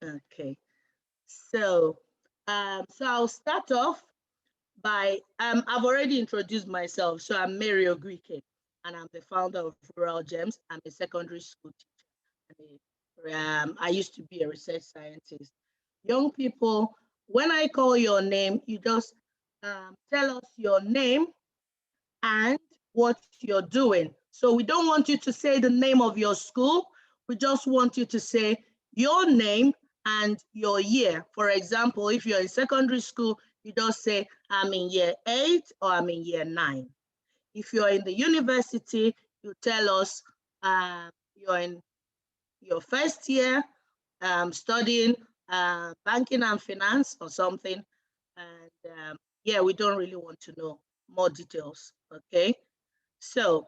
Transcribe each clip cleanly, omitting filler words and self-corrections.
Okay. So, so I'll start off by I've already introduced myself. So I'm Mary Ogwike, and I'm the founder of Rural Gems. I'm a secondary school teacher. I used to be a research scientist. Young people, when I call your name, you just tell us your name and what you're doing. So we don't want you to say the name of your school. We just want you to say your name and your year. For example, if you're in secondary school, you just say, I'm in year 8 or I'm in year 9. If you're in the university, you tell us you're in your first year studying banking and finance or something. And yeah, we don't really want to know more details. Okay. So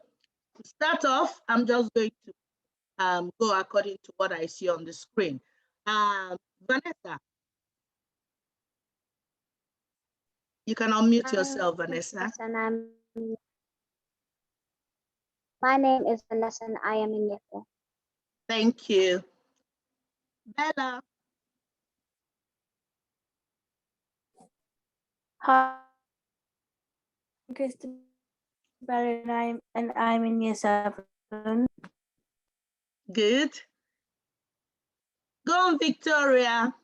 to start off, I'm just going to go according to what I see on the screen. Vanessa, you can unmute yourself, Vanessa. My name is Vanessa and I am in year 4. Thank you. Bella. Hi, Christabel, and I'm in year 7. Good. Go on, Victoria.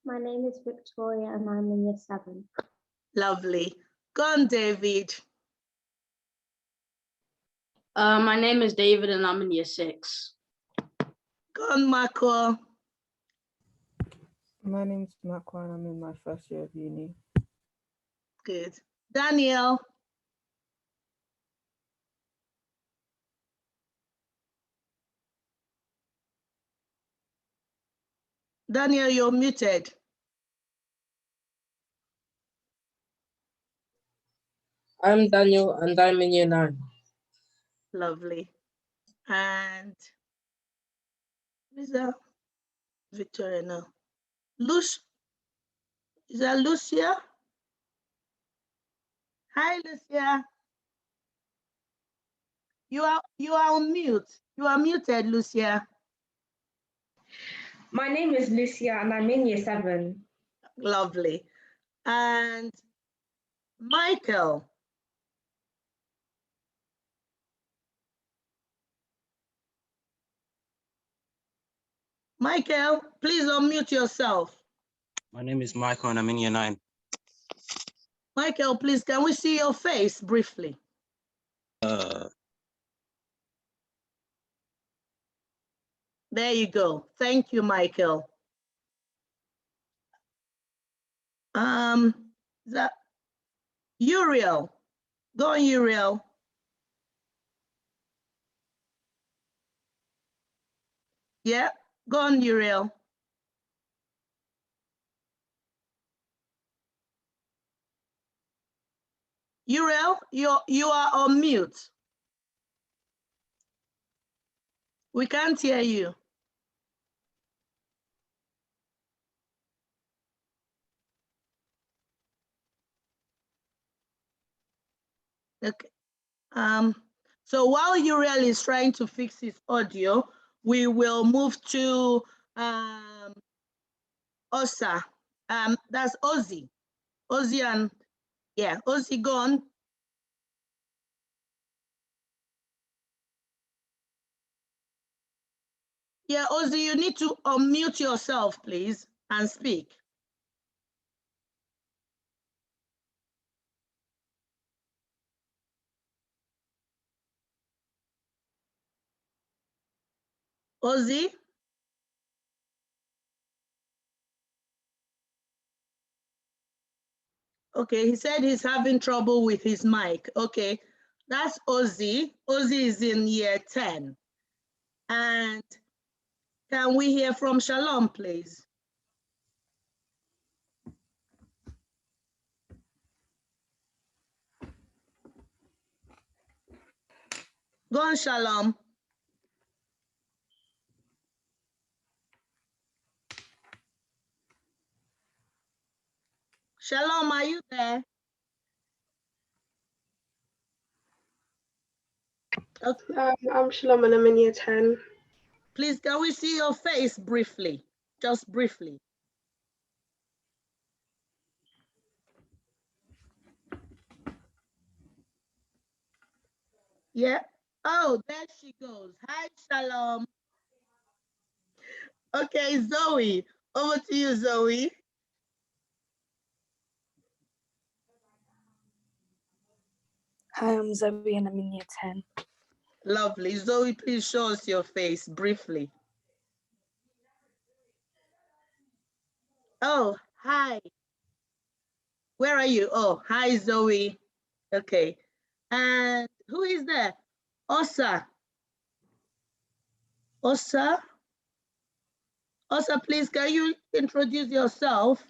My name is Victoria and I'm in year 7. Lovely. Go on, David. My name is David and I'm in year 6. Go on, Marco. My name is Marco and I'm in my first year of uni. Good. Daniel. Daniel, you're muted. I'm Daniel and I'm in year 9. Lovely. And is that Victoria now? Is that Lucia? Hi, Lucia. You are on mute. You are muted, Lucia. My name is Lucia and I'm in year 7. Lovely. And Michael. Michael, please unmute yourself. My name is Michael and I'm in year 9. Michael, please, can we see your face briefly? There you go. Thank you, Michael. That Uriel. Go on, Uriel. Yeah, go on, Uriel. Uriel, you are on mute. We can't hear you. Okay. So while Uriel is trying to fix his audio, we will move to Osa. That's Ozzy. Ozzy and yeah, Ozzy, go on. Yeah, Ozzy, you need to unmute yourself, please, and speak. Ozzy? Okay, he said he's having trouble with his mic. Okay, that's Ozzy. Ozzy is in year 10. And can we hear from Shalom, please? Go on, Shalom. Shalom, are you there? Okay. I'm Shalom and I'm in year 10. please can we see your face briefly? Just briefly. Yeah. Oh, there she goes. Hi, Shalom. Okay, Zoe. Over to you, Zoe. Hi, I'm Zoe and I'm in year 10. Lovely. Zoe, please show us your face briefly. Oh, hi. Where are you? Oh, hi, Zoe. Okay. And who is there? Osa. Osa? Osa, please, can you introduce yourself?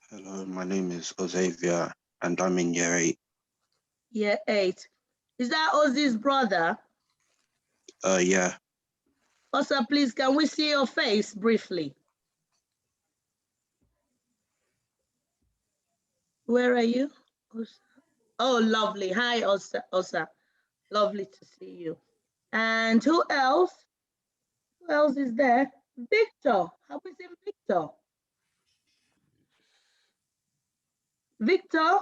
Hello, my name is Ozavia and I'm in year 8. Year 8. Is that Ozzy's brother? Yeah. Osa, please, can we see your face briefly? Where are you? Osa. Oh, lovely. Hi, Osa. Osa. Lovely to see you. And who else? Who else is there? Victor. How is it, Victor? Victor,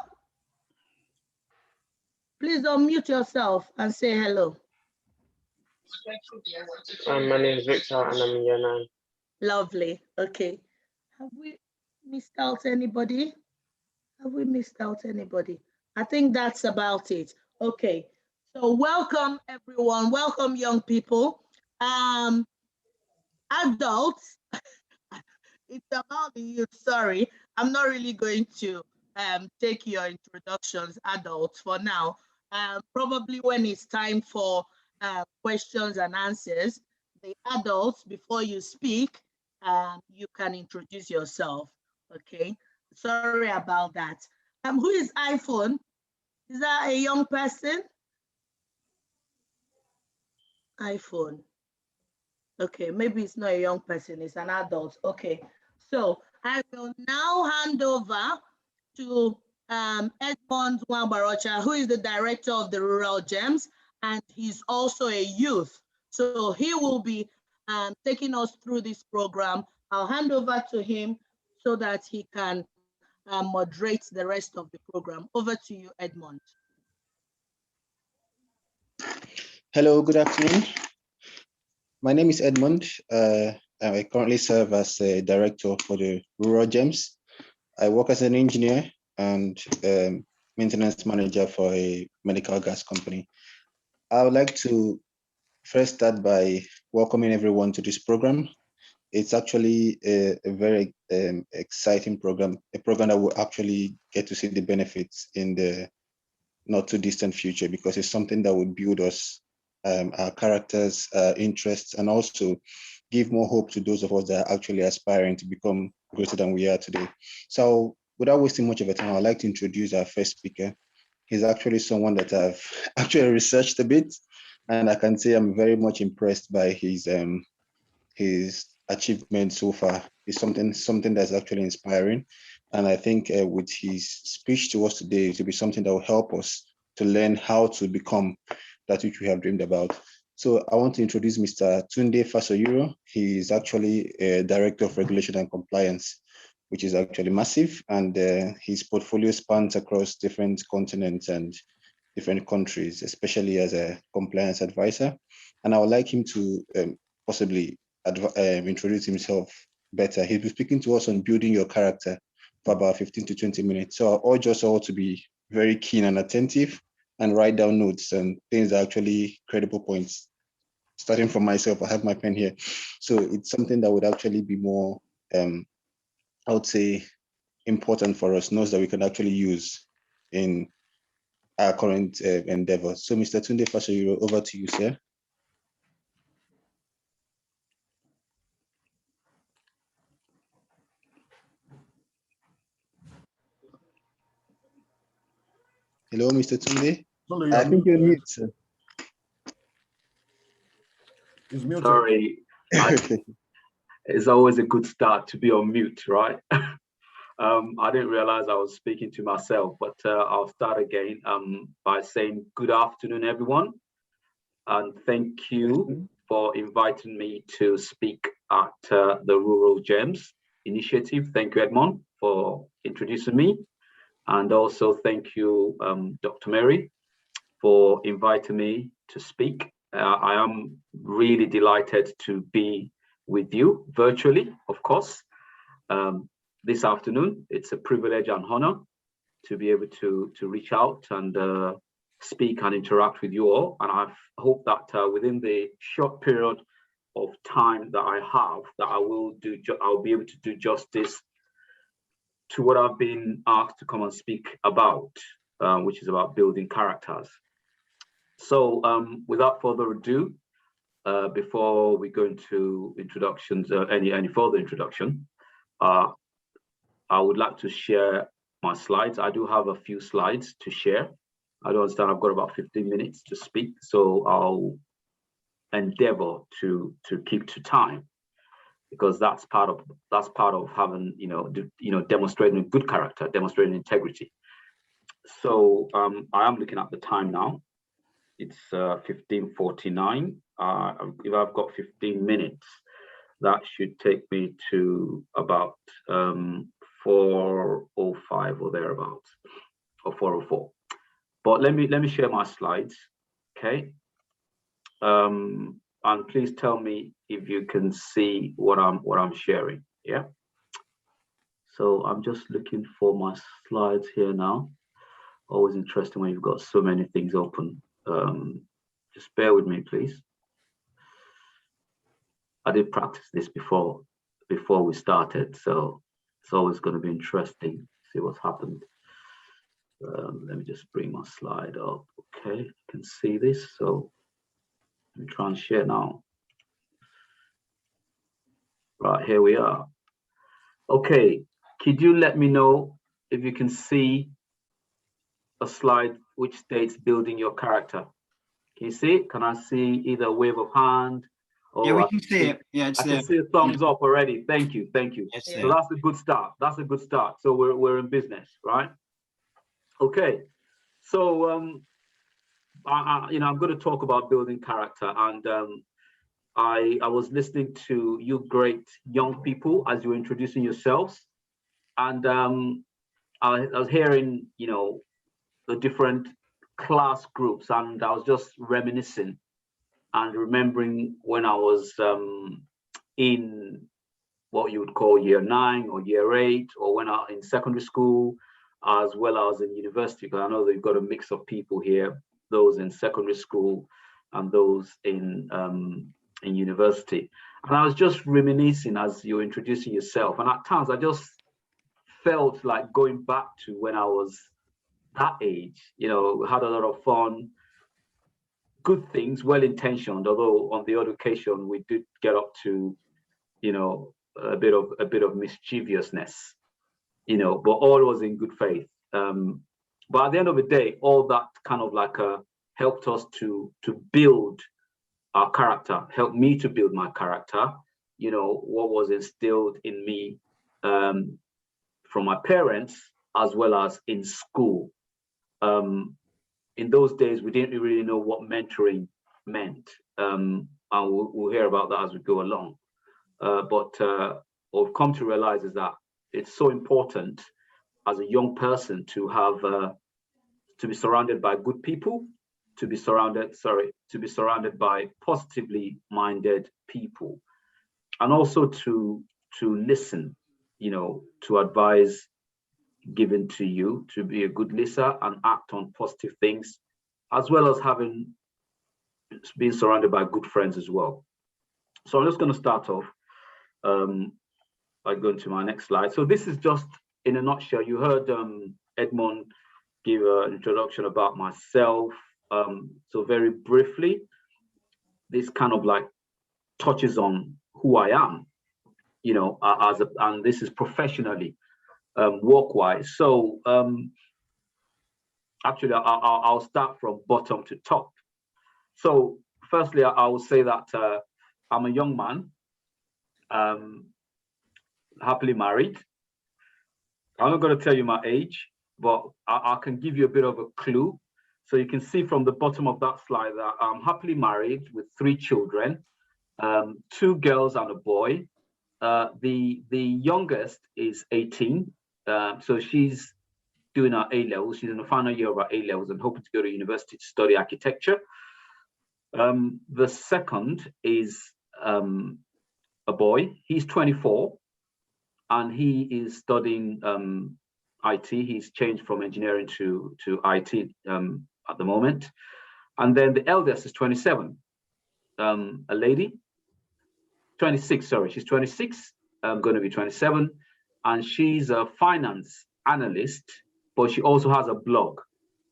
please unmute yourself and say hello. My name is Victor and I'm in year 9. Lovely. Okay. Have we missed out anybody? Have we missed out anybody? I think that's about it. Okay. So welcome everyone. Welcome young people. Adults. It's about the youth. Sorry, I'm not really going to take your introductions, adults, for now. Probably when it's time for questions and answers, the adults, before you speak, you can introduce yourself. Okay. Sorry about that. Who is iPhone? Is that a young person? iPhone. Okay, maybe it's not a young person, it's an adult. Okay, so I will now hand over to Edmond Wambarocha, who is the director of the Rural Gems, and he's also a youth. So he will be taking us through this program. I'll hand over to him so that he can moderate the rest of the program. Over to you, Edmond. Hello, good afternoon. My name is Edmond. I currently serve as a director for the Rural Gems. I work as an engineer and maintenance manager for a medical gas company. I would like to first start by welcoming everyone to this program. It's actually a very exciting program, a program that will actually get to see the benefits in the not too distant future, because it's something that would build us, our characters, interests, and also give more hope to those of us that are actually aspiring to become greater than we are today. So without wasting much of your time, I'd like to introduce our first speaker. He's actually someone that I've actually researched a bit, and I can say I'm very much impressed by his achievement so far. It's something that's actually inspiring. And I think with his speech to us today, it will be something that will help us to learn how to become that which we have dreamed about. So I want to introduce Mr. Tunde Fasoyuro. He is actually a Director of Regulation and Compliance, which is actually massive. And his portfolio spans across different continents and different countries, especially as a compliance advisor. And I would like him to possibly introduce himself better. He'll be speaking to us on building your character for about 15 to 20 minutes. So I urge us all to be very keen and attentive and write down notes and things that are actually credible points. Starting from myself, I have my pen here. So it's something that would actually be more, I would say, important for us, notes that we can actually use in our current endeavor. So Mr. Tunde Fasoyuro, over to you, sir. Hello, Mr. Tunde. I think you're mute, sir. He's muted. Sorry. It's always a good start to be on mute, right? I didn't realize I was speaking to myself, but I'll start again by saying good afternoon, everyone. And thank you for inviting me to speak at the Rural Gems Initiative. Thank you, Edmond, for introducing me. And also thank you, Dr. Mary, for inviting me to speak. I am really delighted to be with you virtually, of course, this afternoon. It's a privilege and honor to be able to reach out and speak and interact with you all. And I hope that within the short period of time that I have, that I'll be able to do justice to what I've been asked to come and speak about, which is about building characters. So without further ado, before we go into introductions, any further introduction, I would like to share my slides. I do have a few slides to share. I don't understand, I've got about 15 minutes to speak, so I'll endeavor to keep to time, because that's part of having, demonstrating good character, demonstrating integrity. So I am looking at the time now. It's 15:49. If I've got 15 minutes, that should take me to about 4:05 or thereabouts, or 4:04. But let me share my slides, okay? And please tell me if you can see what I'm sharing. Yeah. So I'm just looking for my slides here now. Always interesting when you've got so many things open. Just bear with me, please. I did practice this before we started, so it's always going to be interesting to see what's happened. Let me just bring my slide up. Okay, you can see this. So let me try and share now. Right, here we are. Okay, could you let me know if you can see a slide which states building your character? Can you see it? Can I see either a wave of hand? Or yeah, we can see it. Yeah, it's there. I can see a thumbs up already. Thank you, thank you. It's So there. that's a good start. That's a good start. So we're in business, right? Okay. So I'm going to talk about building character, and I was listening to you great young people as you were introducing yourselves, and I was hearing, the different class groups, and I was just reminiscing and remembering when I was in what you would call year 9 or year 8, or when I was in secondary school, as well as in university, because I know that you've got a mix of people here, those in secondary school and those in university. And I was just reminiscing as you were introducing yourself, and at times I just felt like going back to when I was that age. We had a lot of fun, good things, well-intentioned, although on the odd occasion we did get up to, a bit of mischievousness, but all was in good faith. But at the end of the day, all that kind of like helped us to build our character, helped me to build my character, what was instilled in me from my parents, as well as in school. In those days, we didn't really know what mentoring meant. And we'll hear about that as we go along. But what we've come to realize is that it's so important as a young person to have, to be surrounded by good people, to be surrounded by positively minded people, and also to listen, to advice given to you, to be a good listener and act on positive things, as well as being surrounded by good friends as well. So I'm just going to start off by going to my next slide. So this is just in a nutshell. You heard Edmond give an introduction about myself. So very briefly, this kind of like touches on who I am, and this is professionally, work-wise. So actually, I'll start from bottom to top. So firstly, I will say that I'm a young man, happily married. I'm not going to tell you my age, but I can give you a bit of a clue. So you can see from the bottom of that slide that I'm happily married with 3 children. 2 girls and a boy. The youngest is 18, so she's doing her A-levels. She's in the final year of her A-levels and hoping to go to university to study architecture. The second is a boy. He's 24, and he is studying IT. He's changed from engineering to IT at the moment. And then the eldest is 27, a lady. 26, sorry, she's 26, going to be 27, and she's a finance analyst, but she also has a blog.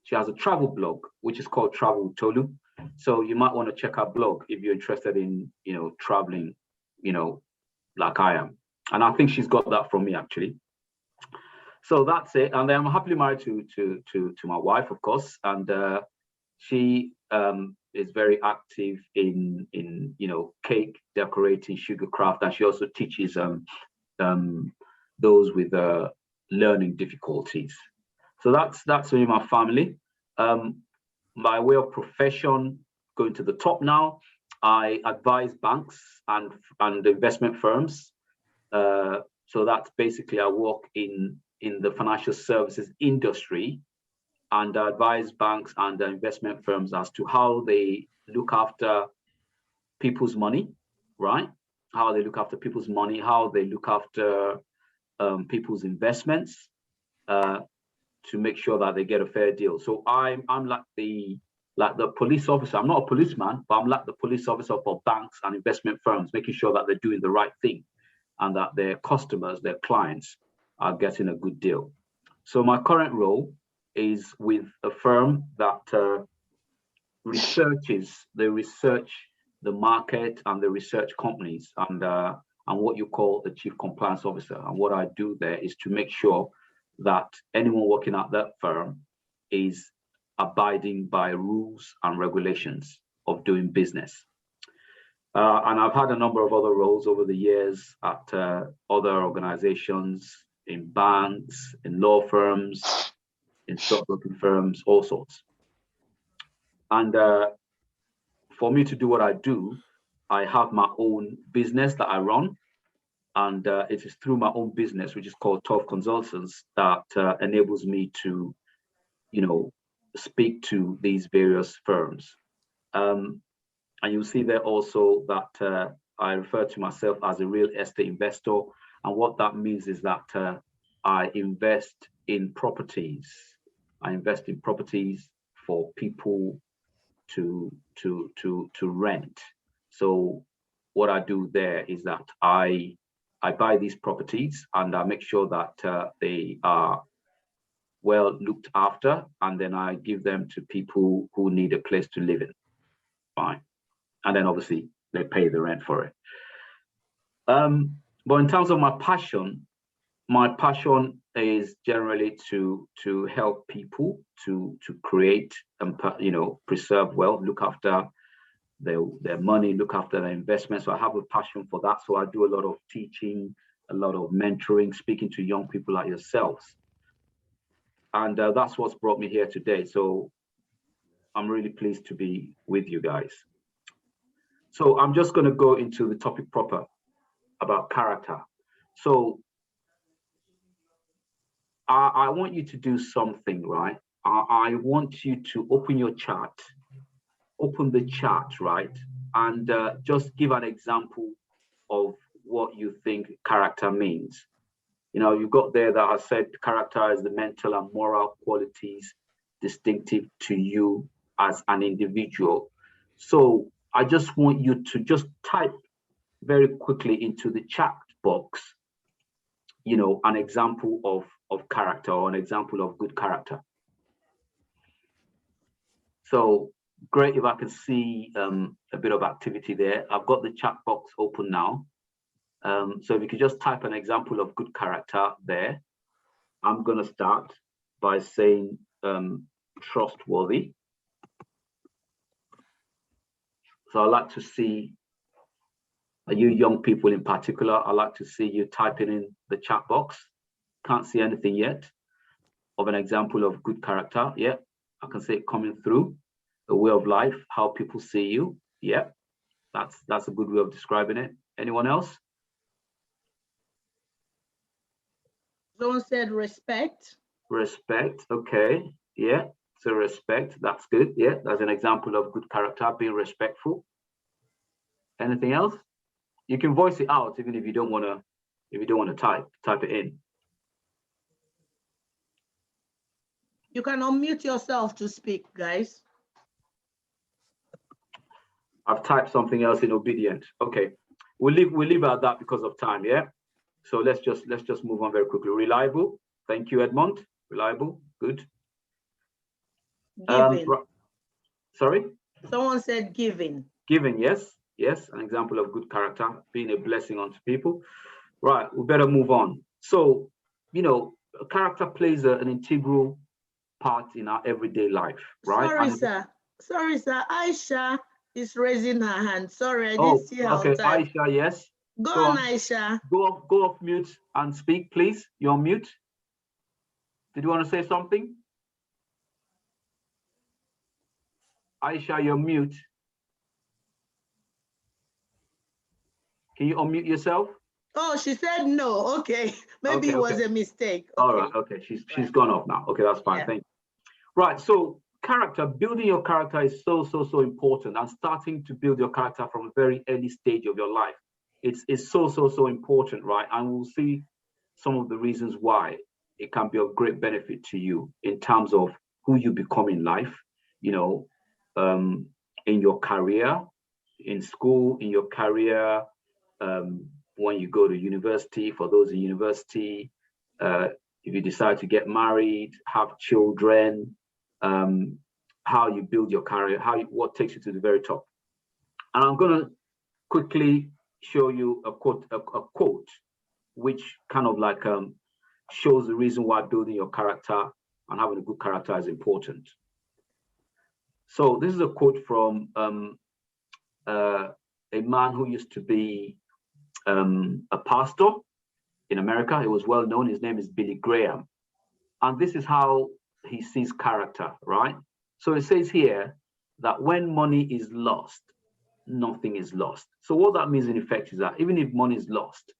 She has a travel blog, which is called Travel Tolu. So you might want to check her blog if you're interested in, traveling, like I am. And I think she's got that from me, actually. So that's it. And then I'm happily married to my wife, of course, and she is very active in cake decorating, sugar craft, and she also teaches those with learning difficulties. So that's really my family. By way of profession, going to the top now, I advise banks and investment firms. So that's basically I work in the financial services industry, and advise banks and investment firms as to how they look after people's money, right? How they look after people's money, how they look after people's investments, to make sure that they get a fair deal. So I'm like the police officer. I'm not a policeman, but I'm like the police officer for banks and investment firms, making sure that they're doing the right thing and that their customers, their clients, are getting a good deal. So my current role is with a firm that research the market and the research companies, and what you call the chief compliance officer. And what I do there is to make sure that anyone working at that firm is abiding by rules and regulations of doing business. And I've had a number of other roles over the years at other organizations, in banks, in law firms, in stockbroking firms, all sorts. And for me to do what I do, I have my own business that I run. And it is through my own business, which is called 12 Consultants, that enables me to, speak to these various firms. And you'll see there also that I refer to myself as a real estate investor. And what that means is that I invest in properties. I invest in properties for people to rent. So what I do there is that I buy these properties and I make sure that they are well looked after, and then I give them to people who need a place to live in. Fine. And then obviously they pay the rent for it. But in terms of my passion is generally to help people to create and preserve wealth, look after their money, look after their investments. So I have a passion for that. So I do a lot of teaching, a lot of mentoring, speaking to young people like yourselves. And that's what's brought me here today. So I'm really pleased to be with you guys. So I'm just going to go into the topic proper about character. So I want you to do something, right? I want you to open your chat, open the chat, right? And just give an example of what you think character means. You've got there that I said character is the mental and moral qualities distinctive to you as an individual. So I just want you to just type very quickly into the chat box, an example of character or an example of good character. So great if I can see a bit of activity there. I've got the chat box open now. So if you could just type an example of good character there. I'm going to start by saying trustworthy. So I like to see you young people in particular, I like to see you typing in the chat box. Can't see anything yet of an example of good character. Yeah, I can see it coming through. The way of life, how people see you. Yeah, That's a good way of describing it. Anyone else? Someone said respect. Respect. Okay. Yeah. So respect. That's good. Yeah. That's an example of good character, being respectful. Anything else? You can voice it out even if you don't want to. If you don't want to type it in. You can unmute yourself to speak, guys. I've typed something else in obedient. Okay, we'll leave at that because of time. Yeah. So let's just move on very quickly. Reliable. Thank you, Edmond. Reliable. Good. Giving. Sorry. Someone said giving. Giving. Yes. Yes. An example of good character, being a blessing unto people. Right. We better move on. So, you know, character plays an integral part in our everyday life, right? Sorry, sir. Aisha is raising her hand. Sorry, I didn't see her. Okay, Aisha, yes. Go on, Aisha. Go off mute and speak, please. You're on mute. Did you want to say something? Aisha, you're mute. Can you unmute yourself? Oh, she said no. Okay, maybe it was a mistake. All right. Okay, she's gone off now. Okay, that's fine. Thank you. Right. So character, building your character is so important, and starting to build your character from a very early stage of your life. It's so important, right? And we'll see some of the reasons why it can be of great benefit to you in terms of who you become in life, you know, in your career, in school, in your career, when you go to university, for those in university, if you decide to get married, have children, how you build your career, what takes you to the very top. And I'm going to quickly show you a quote, which kind of like shows the reason why building your character and having a good character is important. So this is a quote from a man who used to be a pastor in America. It was well known. His name is Billy Graham. And this is how he sees character, right? So it says here that when money is lost, nothing is lost. So what that means in effect is that even if money is lost,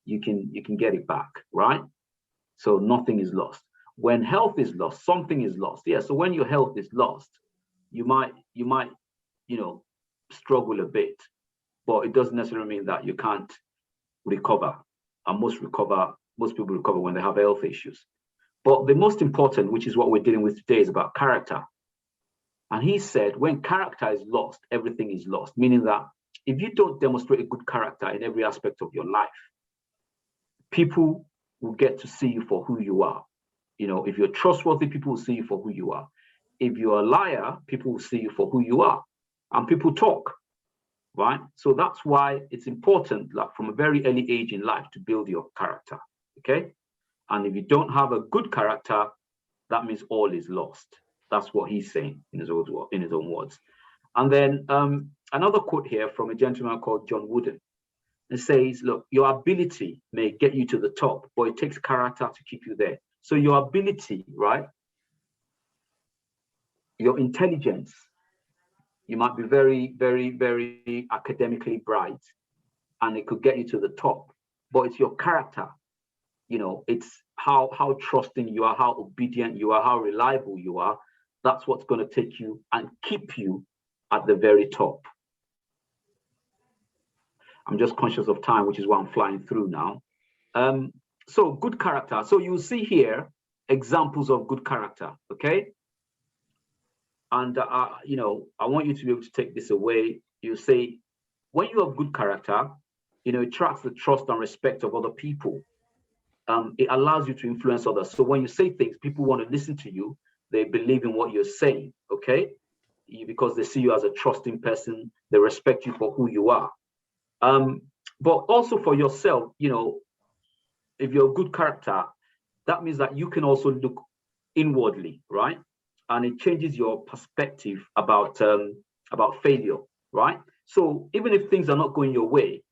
you can get it back, right? So nothing is lost. When health is lost, something is lost. Yeah. So when your health is lost, you might, you know, struggle a bit, but it doesn't necessarily mean that you can't recover. And most people recover when they have health issues. But the most important, which is what we're dealing with today, is about character. And he said, when character is lost, everything is lost. Meaning that if you don't demonstrate a good character in every aspect of your life, people will get to see you for who you are. You know, if you're trustworthy, people will see you for who you are. If you're a liar, people will see you for who you are. And people talk, right? So that's why it's important, like from a very early age in life, to build your character, okay? And if you don't have a good character, that means all is lost. That's what he's saying in his own words. And then another quote here from a gentleman called John Wooden. It says, look, your ability may get you to the top, but it takes character to keep you there. So your ability, right? Your intelligence, you might be very, very, very academically bright, and it could get you to the top, but it's your character. You know, it's how trusting you are, how obedient you are, how reliable you are. That's what's going to take you and keep you at the very top. I'm just conscious of time, which is why I'm flying through now. So good character. So you'll see here examples of good character, okay? And, you know, I want you to be able to take this away. You say, when you have good character, you know, it attracts the trust and respect of other people. It allows you to influence others. So when you say things, people want to listen to you. They believe in what you're saying, okay? Because they see you as a trusting person. They respect you for who you are. But also for yourself, you know, if you're a good character, that means that you can also look inwardly, right? And it changes your perspective about failure, right? So even if things are not going your way,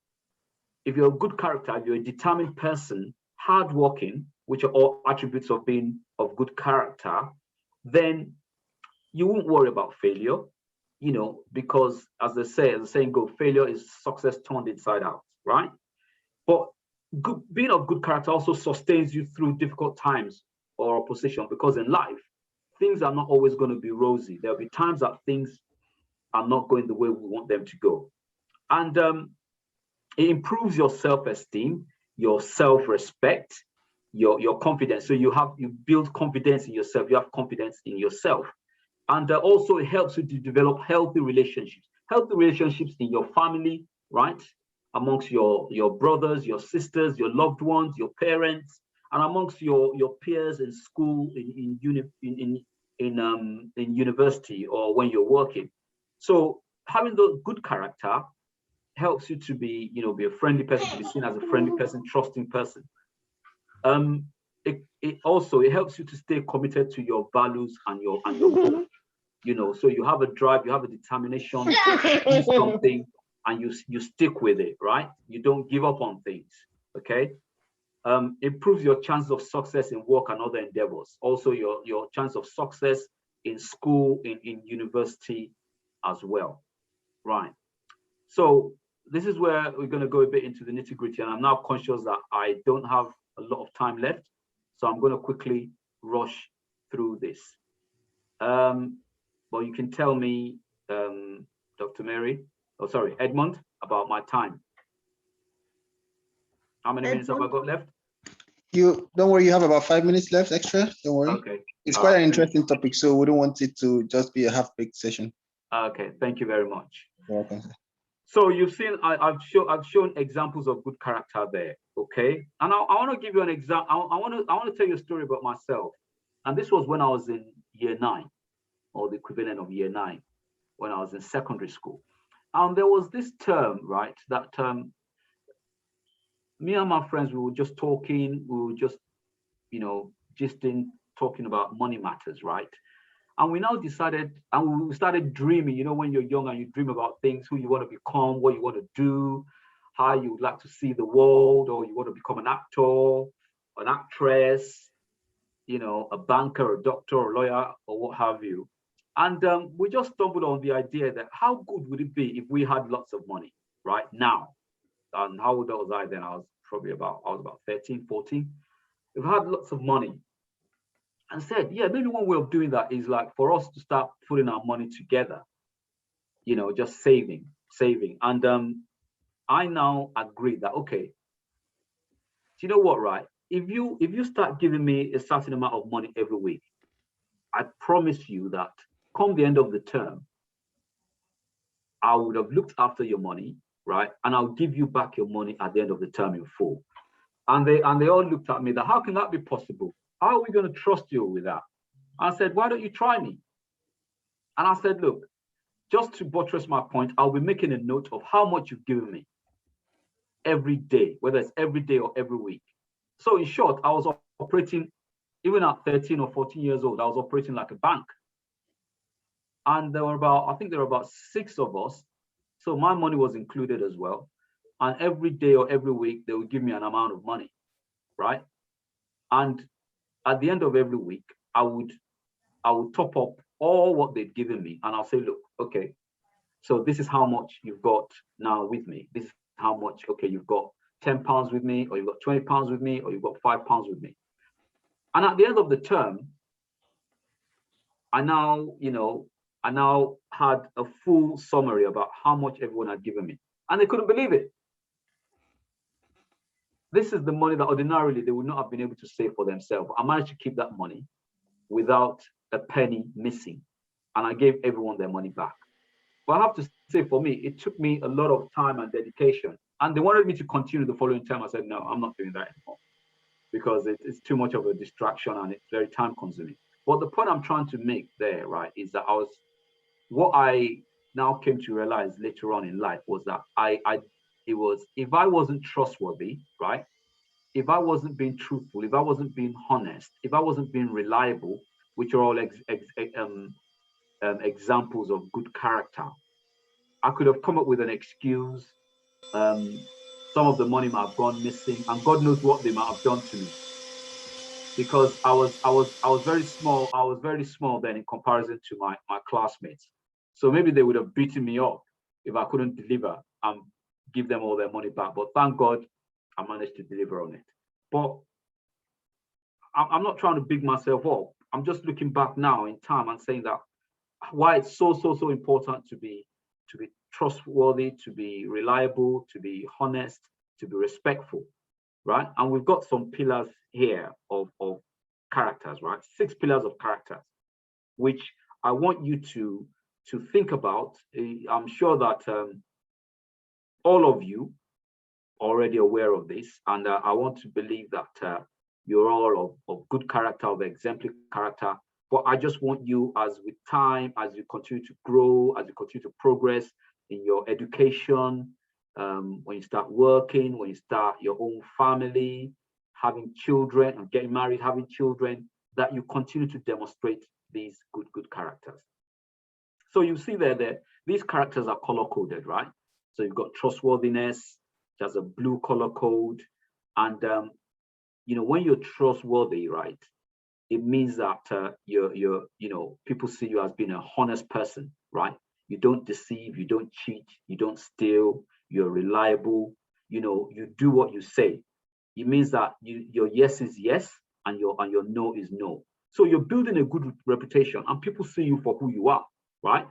if you're a good character, if you're a determined person, hardworking, which are all attributes of being of good character, then you won't worry about failure. you know, because as the saying goes, failure is success turned inside out, right? But being of good character also sustains you through difficult times or opposition, because in life, things are not always going to be rosy. There'll be times that things are not going the way we want them to go. And it improves your self-esteem, your self-respect, your confidence. So you build confidence in yourself, you have confidence in yourself. And also it helps you to develop healthy relationships in your family, right? Amongst your brothers, your sisters, your loved ones, your parents, and amongst your peers in school, in university, or when you're working. So having the good character helps you to be, you know, be a friendly person, to be seen as a friendly person, trusting person. It also helps you to stay committed to your values and your goals. You know, so you have a drive, you have a determination to do something, and you stick with it, right? You don't give up on things. Okay. Improves your chances of success in work and other endeavors. Also your chance of success in school, in university as well, right? So this is where we're going to go a bit into the nitty-gritty, and I'm now conscious that I don't have a lot of time left, so I'm going to quickly rush through this. But you can tell me, Dr. Mary, Edmund, about my time. How many minutes have I got left? You don't worry, you have about 5 minutes left extra. Don't worry. Okay. It's quite an interesting topic, so we don't want it to just be a half-baked session. Okay, thank you very much. You're welcome. So you've seen, I've shown examples of good character there, okay? And I want to give you an example. I want to tell you a story about myself. And this was when I was in year 9, or the equivalent of year 9, when I was in secondary school. And there was this term, right? That term, me and my friends, we were just talking, we were just, you know, talking about money matters, right? And we now decided, and we started dreaming, you know, when you're young and you dream about things, who you want to become, what you want to do, how you would like to see the world, or you want to become an actor, an actress, you know, a banker, a doctor, a lawyer, or what have you. And we just stumbled on the idea that how good would it be if we had lots of money right now? And how old was I then? I was about 13, 14. If I had lots of money, and said, yeah, maybe one way of doing that is like for us to start putting our money together, you know, just saving. And I now agree that, okay, do you know what, right? If you start giving me a certain amount of money every week, I promise you that come the end of the term, I would have looked after your money, right? And I'll give you back your money at the end of the term in full. And they all looked at me that, how can that be possible? How are we going to trust you with that? I said, why don't you try me? And I said, look, just to buttress my point, I'll be making a note of how much you've given me every day, whether it's every day or every week. So in short, I was operating, even at 13 or 14 years old, I was operating like a bank. And there were about 6 of us. So my money was included as well. And every day or every week, they would give me an amount of money, right? And at the end of every week, I would top up all what they'd given me, and I'll say, look, okay, so this is how much you've got now with me. This is how much, okay, you've got £10 with me, or you've got £20 with me, or you've got £5 with me. And at the end of the term, I now had a full summary about how much everyone had given me, and they couldn't believe it. This is the money that ordinarily they would not have been able to save for themselves. I managed to keep that money without a penny missing, and I gave everyone their money back. But I have to say, for me, it took me a lot of time and dedication, and they wanted me to continue the following term. I said, no, I'm not doing that anymore, because it's too much of a distraction and it's very time consuming. But the point I'm trying to make there, right, is that what I now came to realize later on in life was that if I wasn't trustworthy, right? If I wasn't being truthful, if I wasn't being honest, if I wasn't being reliable, which are all examples of good character, I could have come up with an excuse. Some of the money might have gone missing, and God knows what they might have done to me, because I was very small. I was very small then in comparison to my classmates. So maybe they would have beaten me up if I couldn't deliver and give them all their money back. But thank God I managed to deliver on it. But I'm not trying to big myself up. I'm just looking back now in time and saying that why it's so important to be trustworthy, to be reliable, to be honest, to be respectful, right? And we've got some pillars here of characters, right? 6 pillars of characters, which I want you to think about. I'm sure that all of you are already aware of this, and I want to believe that you're all of good character, of exemplary character. But I just want you, as with time, as you continue to grow, as you continue to progress in your education, when you start working, when you start your own family, having children and getting married, having children, that you continue to demonstrate these good characters. So you see there, these characters are color-coded, right? So you've got trustworthiness, there's a blue color code. And, you know, when you're trustworthy, right, it means that people see you as being a honest person, right? You don't deceive, you don't cheat, you don't steal, you're reliable, you know, you do what you say. It means that your yes is yes and your no is no. So you're building a good reputation and people see you for who you are, right?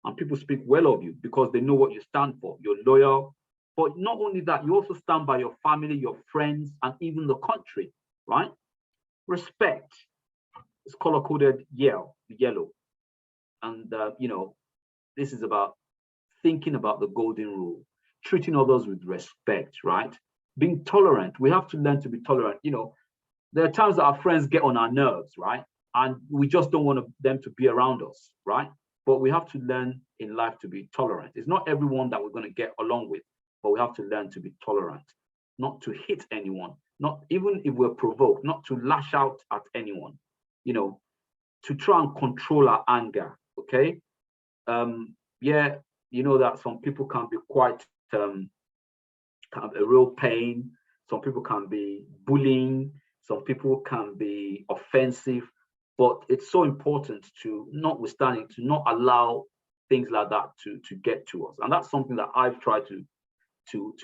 And people speak well of you because they know what you stand for. You're loyal. But not only that, you also stand by your family, your friends, and even the country, right? Respect is color-coded yellow. And, you know, this is about thinking about the golden rule, treating others with respect, right? Being tolerant. We have to learn to be tolerant. You know, there are times that our friends get on our nerves, right? And we just don't want them to be around us, right? But we have to learn in life to be tolerant. It's not everyone that we're going to get along with, but we have to learn to be tolerant, not to hit anyone, not even if we're provoked, not to lash out at anyone, you know, to try and control our anger, okay? Yeah, you know that some people can be quite kind of a real pain. Some people can be bullying. Some people can be offensive. But it's so important to, notwithstanding, to not allow things like that to get to us. And that's something that I've tried to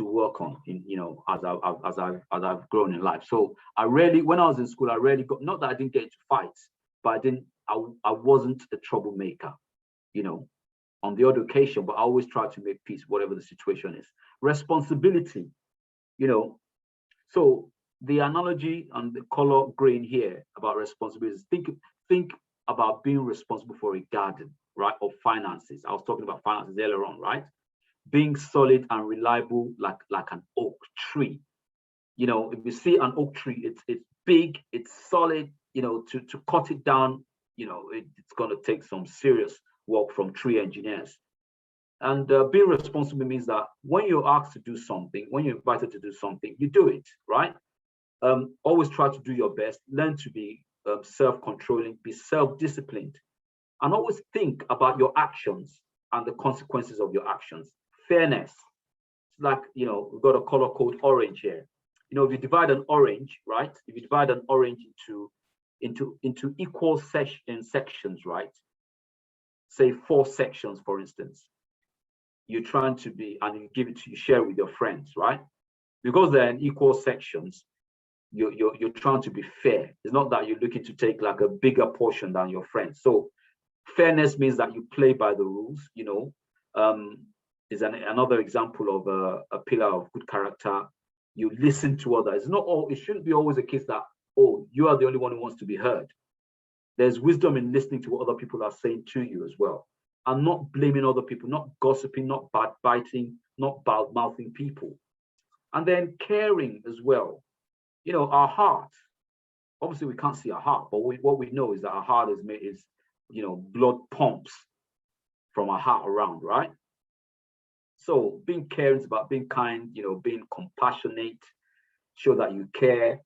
work on, in, you know, as I've grown in life. So when I was in school, I rarely got, not that I didn't get into fights, but I wasn't a troublemaker, you know, on the odd occasion, but I always try to make peace, whatever the situation is. Responsibility, you know, so the analogy and the color green here about responsibilities, think about being responsible for a garden, right? Or finances. I was talking about finances earlier on, right? Being solid and reliable like an oak tree. You know, if you see an oak tree, it's big, it's solid, you know, to cut it down, you know, it's going to take some serious work from tree engineers. And being responsible means that when you're asked to do something, when you're invited to do something, you do it, right? Always try to do your best, learn to be self-controlling, be self-disciplined, and always think about your actions and the consequences of your actions. Fairness, like, you know, we've got a color code orange here. You know, if you divide an orange, right? If you divide an orange into equal sections, right? Say 4 sections, for instance. You're trying to be, and you share with your friends, right? Because they're in equal sections, you're trying to be fair. It's not that you're looking to take like a bigger portion than your friends. So fairness means that you play by the rules, you know. Is another example of a pillar of good character. You listen to others. It shouldn't be always a case that, oh, you are the only one who wants to be heard. There's wisdom in listening to what other people are saying to you as well, and not blaming other people, not gossiping, not backbiting, not bad-mouthing people. And then caring as well. You know, our heart, obviously we can't see our heart, but what we know is that our heart is, you know, blood pumps from our heart around, right? So being caring is about being kind, you know, being compassionate, show that you care.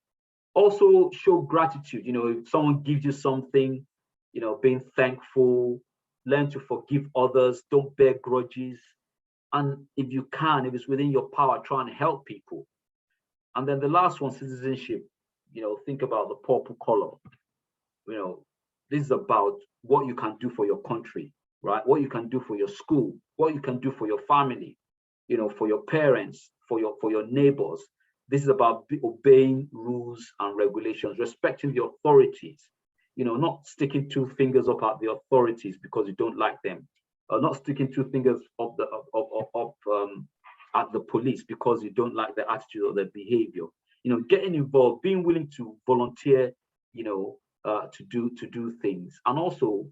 Also show gratitude, you know, if someone gives you something, you know, being thankful, learn to forgive others, don't bear grudges. And if you can, if it's within your power, try and help people. And then the last one, citizenship, you know, think about the purple color. You know, this is about what you can do for your country. right? What you can do for your school, what you can do for your family, you know, for your parents, for your neighbors. This is about obeying rules and regulations, respecting the authorities, you know, not sticking two fingers up at the authorities because you don't like them, or not sticking two fingers up at the police because you don't like their attitude or their behavior. You know, getting involved, being willing to volunteer, you know, to do things, and also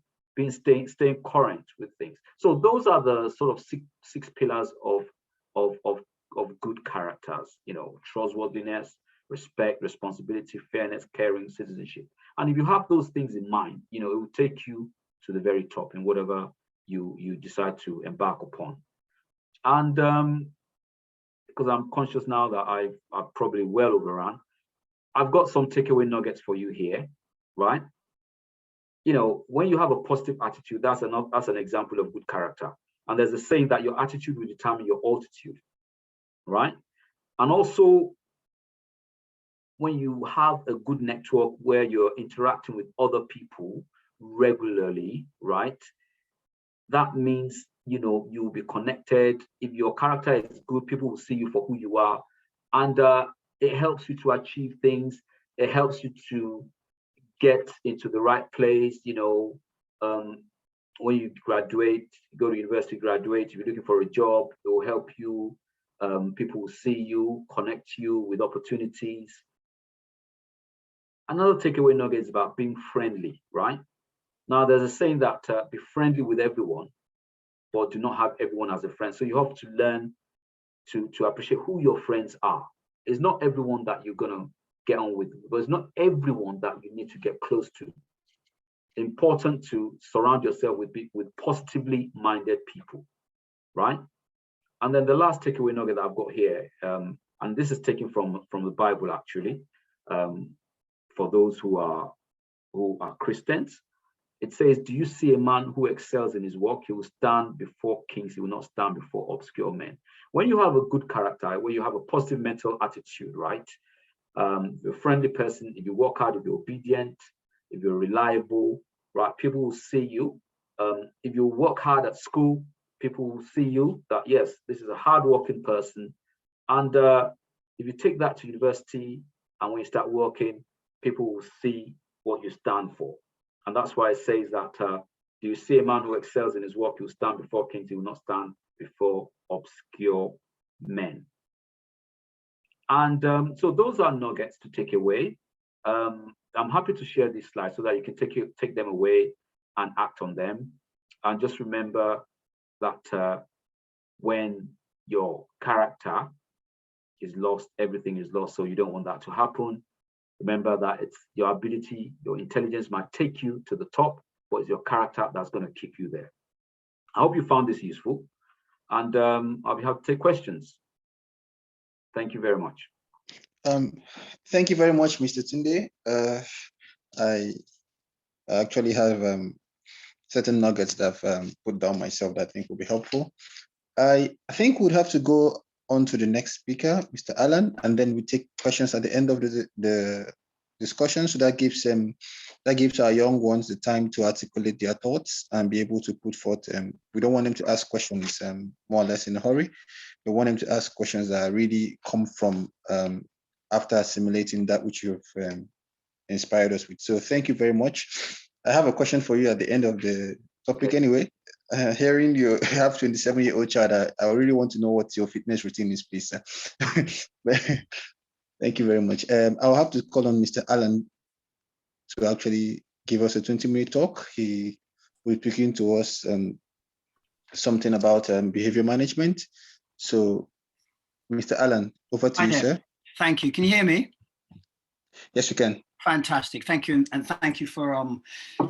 staying current with things. So those are the sort of six pillars of good characters. You know, trustworthiness, respect, responsibility, fairness, caring, citizenship. And if you have those things in mind, you know, it will take you to the very top in whatever you decide to embark upon. And because I'm conscious now that I've probably well overrun, I've got some takeaway nuggets for you here, right? You know, when you have a positive attitude, that's an example of good character. And there's a saying that your attitude will determine your altitude, right? And also, when you have a good network where you're interacting with other people regularly, right? That means, you know, you'll be connected. If your character is good, people will see you for who you are. And it helps you to achieve things. It helps you to get into the right place. You know, when you graduate, you go to university, graduate, if you're looking for a job, it will help you. People will see you, connect you with opportunities. Another takeaway nugget is about being friendly, right? Now, there's a saying that be friendly with everyone, but do not have everyone as a friend. So you have to learn to appreciate who your friends are. It's not everyone that you're gonna get on with, but it's not everyone that you need to get close to. Important to surround yourself with positively minded people, right? And then the last takeaway nugget that I've got here, and this is taken from the Bible actually, for those who are Christians. It says, do you see a man who excels in his work? He will stand before kings. He will not stand before obscure men. When you have a good character, when you have a positive mental attitude, right? You're a friendly person. If you work hard, if you're obedient, if you're reliable, right? People will see you. If you work hard at school, people will see you that, yes, this is a hardworking person. And if you take that to university and when you start working, people will see what you stand for. And that's why it says that, do you see a man who excels in his work? He will stand before kings. He will not stand before obscure men. And so those are nuggets to take away. I'm happy to share these slides so that you can take them away and act on them. And just remember that when your character is lost, everything is lost. So you don't want that to happen. Remember that it's your ability, your intelligence might take you to the top, but it's your character that's going to keep you there. I hope you found this useful, and I'll be happy to take questions. Thank you very much. Thank you very much, Mr. Tunde. I actually have certain nuggets that I've put down myself that I think will be helpful. I think we'd have to go on to the next speaker, Mr. Alan, and then we take questions at the end of the discussion. So that gives our young ones the time to articulate their thoughts and be able to put forth. We don't want them to ask questions more or less in a hurry. We want them to ask questions that really come from after assimilating that which you've inspired us with. So thank you very much. I have a question for you at the end of the topic anyway. Hearing you have 27-year-old child, I really want to know what your fitness routine is, please. Thank you very much. I'll have to call on Mr. Alan to actually give us a 20-minute talk. He will be speaking to us something about behavior management. So, Mr. Alan, over to you, sir. Thank you. Can you hear me? Yes, we can. Fantastic. Thank you. And thank you for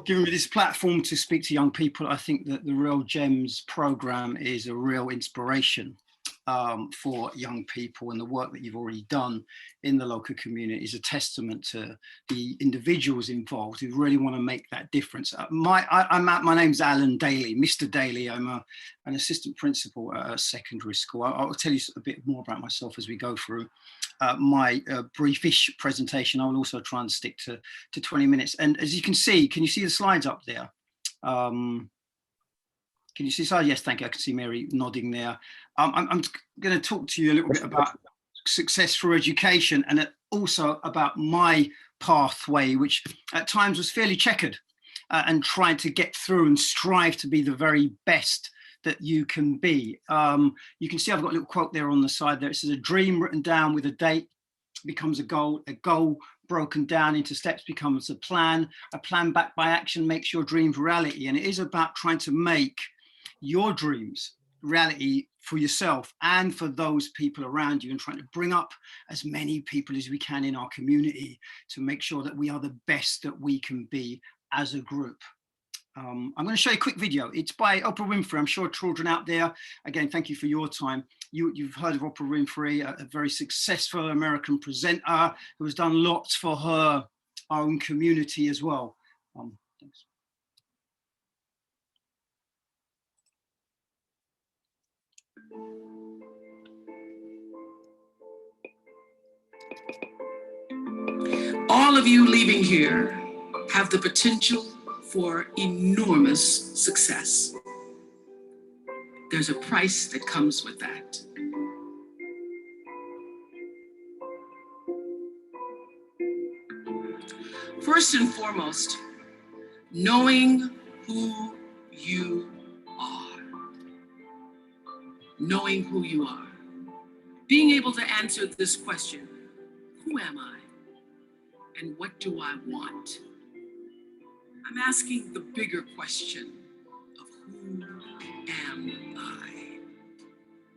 giving me this platform to speak to young people. I think that the Real Gems program is a real inspiration for young people, and the work that you've already done in the local community is a testament to the individuals involved who really want to make that difference. My name's Alan Daly, Mr. Daly. I'm an assistant principal at a secondary school. I'll tell you a bit more about myself as we go through my briefish presentation. I will also try and stick to 20 minutes. And as you can see the slides up there? Can you see? So yes, thank you. I can see Mary nodding there. I'm going to talk to you a little bit about success through education, and also about my pathway, which at times was fairly checkered, and trying to get through and strive to be the very best that you can be. You can see I've got a little quote there on the side there. It says, a dream written down with a date becomes a goal broken down into steps becomes a plan backed by action makes your dreams reality. And it is about trying to make your dreams reality for yourself and for those people around you, and trying to bring up as many people as we can in our community to make sure that we are the best that we can be as a group. I'm going to show you a quick video. It's by Oprah Winfrey. I'm sure children out there, again, thank you for your time. You've heard of Oprah Winfrey, a very successful American presenter who has done lots for her own community as well. Thanks. All of you leaving here have the potential for enormous success. There's a price that comes with that. First and foremost, knowing who you are. Knowing who you are. Being able to answer this question, who am I? And what do I want? I'm asking the bigger question of who am I?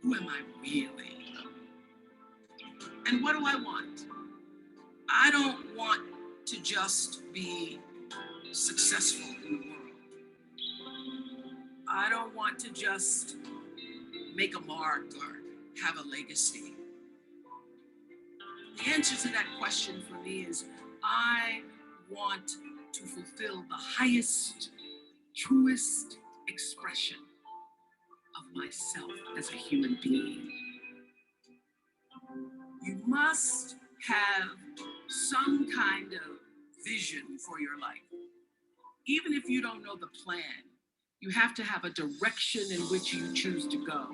Who am I really? And what do I want? I don't want to just be successful in the world. I don't want to just make a mark or have a legacy. The answer to that question for me is I want to fulfill the highest, truest expression of myself as a human being. You must have some kind of vision for your life. Even if you don't know the plan, you have to have a direction in which you choose to go.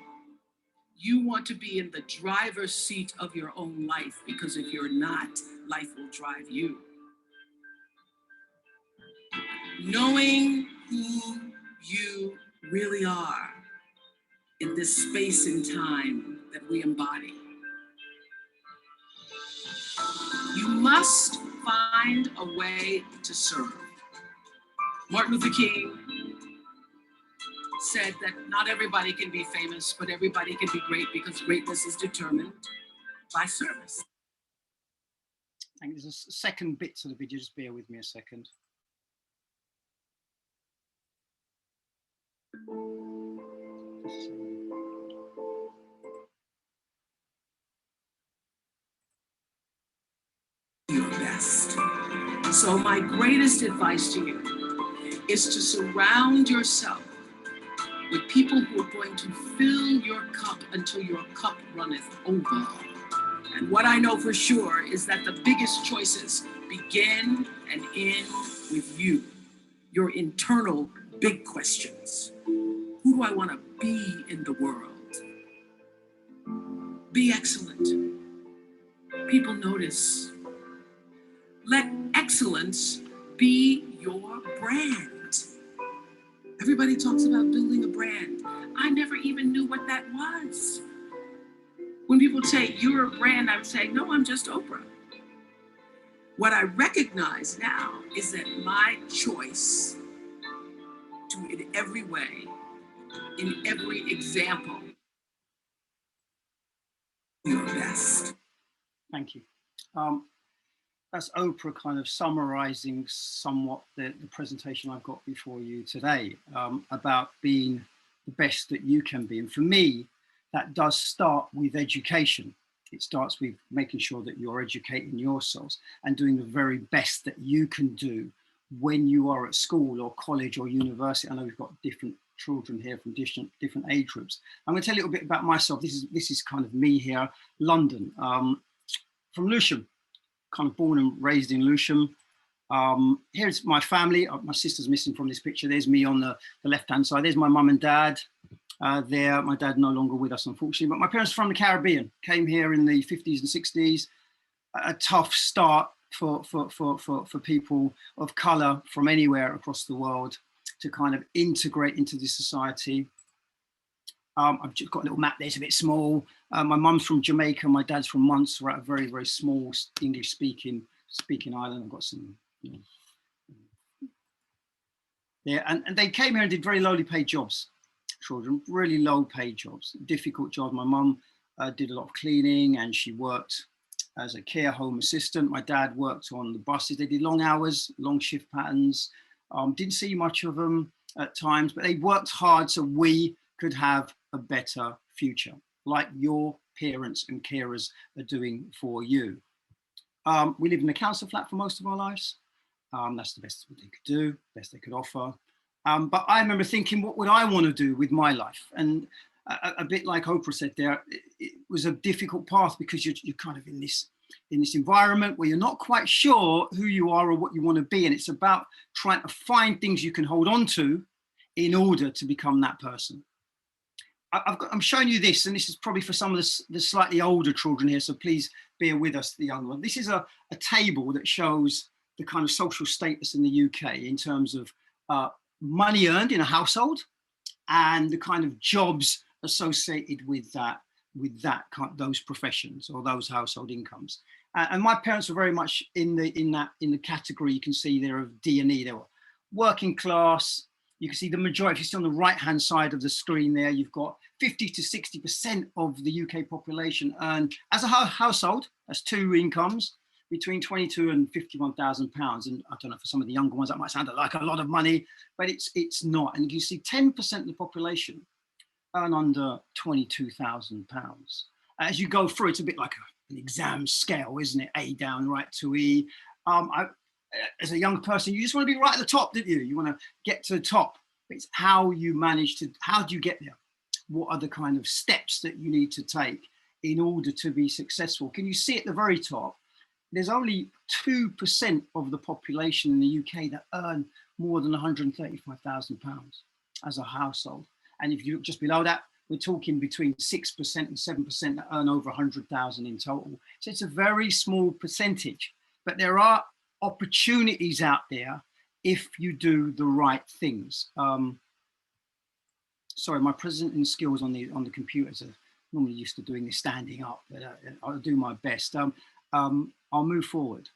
You want to be in the driver's seat of your own life, because if you're not, life will drive you. Knowing who you really are in this space and time that we embody. You must find a way to serve. Martin Luther King said that not everybody can be famous, but everybody can be great, because greatness is determined by service. I think there's a second bit to the video, just bear with me a second. Your best. So my greatest advice to you is to surround yourself with people who are going to fill your cup until your cup runneth over. And what I know for sure is that the biggest choices begin and end with you, your internal big questions. Who do I want to be in the world? Be excellent. People notice. Let excellence be your brand. Everybody talks about building a brand. I never even knew what that was. When people say, you're a brand, I would say, no, I'm just Oprah. What I recognize now is that my choice to, in every way, in every example, your best. Thank you. That's Oprah kind of summarizing somewhat the presentation I've got before you today, about being the best that you can be. And for me, that does start with education. It starts with making sure that you're educating yourselves and doing the very best that you can do when you are at school or college or university. I know we've got different children here from different age groups. I'm going to tell you a little bit about myself. This is kind of me here, London, from Lewisham, kind of born and raised in Lewisham. Here's my family. My sister's missing from this picture. There's me on the left-hand side. There's my mum and dad. There, my dad no longer with us, unfortunately, but my parents are from the Caribbean, came here in the 50s and 60s. A tough start for people of color from anywhere across the world to kind of integrate into this society. I've just got a little map there, it's a bit small. My mum's from Jamaica, my dad's from Montserrat, a very, very small English speaking island. I've got some, you know. Yeah, and they came here and did very lowly paid jobs, children, really low paid jobs, difficult jobs. My mum did a lot of cleaning and she worked as a care home assistant. My dad worked on the buses. They did long hours, long shift patterns. Didn't see much of them at times, but they worked hard so we could have a better future, like your parents and carers are doing for you. We lived in a council flat for most of our lives. That's the best they could do, best they could offer. But I remember thinking, what would I want to do with my life? And a bit like Oprah said there, it was a difficult path because you're kind of in this environment where you're not quite sure who you are or what you want to be. And it's about trying to find things you can hold on to in order to become that person. I'm showing you this, and this is probably for some of the slightly older children here, so please bear with us, the young one. This is a table that shows the kind of social status in the UK in terms of money earned in a household and the kind of jobs associated with those professions or those household incomes. And my parents were very much in the category you can see there of D&E. They were working class. You can see the majority, if you see on the right-hand side of the screen there, you've got 50 to 60% of the UK population earn, as a household, that's two incomes, between 22 and 51,000 pounds. And I don't know, for some of the younger ones, that might sound like a lot of money, but it's not. And you see 10% of the population earn under 22,000 pounds. As you go through, it's a bit like an exam scale, isn't it? A down, right to E. As a young person, you just want to be right at the top, didn't you? You want to get to the top. It's how you manage to, how do you get there? What are the kind of steps that you need to take in order to be successful? Can you see at the very top, there's only 2% of the population in the UK that earn more than £135,000 as a household. And if you look just below that, we're talking between 6% and 7% that earn over 100,000 in total. So it's a very small percentage, but there are opportunities out there if you do the right things. Sorry, my presenting skills on the computers are normally used to doing this standing up, but I'll do my best. I'll move forward.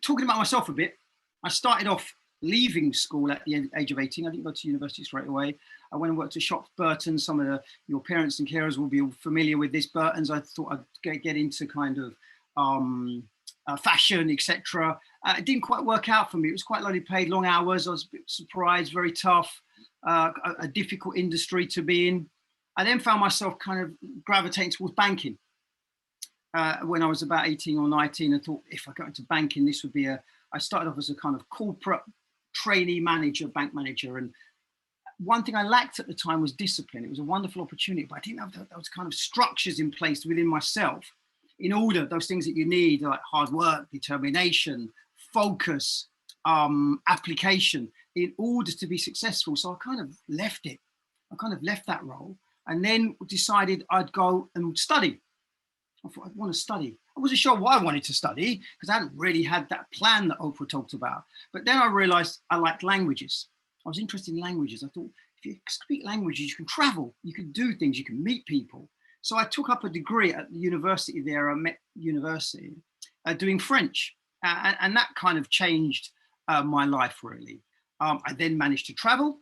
Talking about myself a bit, I started off leaving school at the age of 18. I didn't go to university straight away. I went and worked at Shops Burton's. Some of your parents and carers will be familiar with this. Burton's. I thought I'd get into kind of fashion, etc. It didn't quite work out for me. It was quite lowly paid, long hours. I was a bit surprised, very tough, a difficult industry to be in. I then found myself kind of gravitating towards banking. When I was about 18 or 19, I thought if I got into banking, this would be I started off as a kind of corporate trainee manager, bank manager. And one thing I lacked at the time was discipline. It was a wonderful opportunity, but I didn't have those kind of structures in place within myself in order, those things that you need, like hard work, determination, focus, application, in order to be successful. So I kind of left it. I kind of left that role and then decided I'd go and study. I thought I'd want to study. I wasn't sure what I wanted to study because I hadn't really had that plan that Oprah talked about. But then I realized I liked languages. I was interested in languages. I thought if you speak languages, you can travel, you can do things, you can meet people. So I took up a degree at the university there, Met University, doing French. And that kind of changed my life, really. I then managed to travel.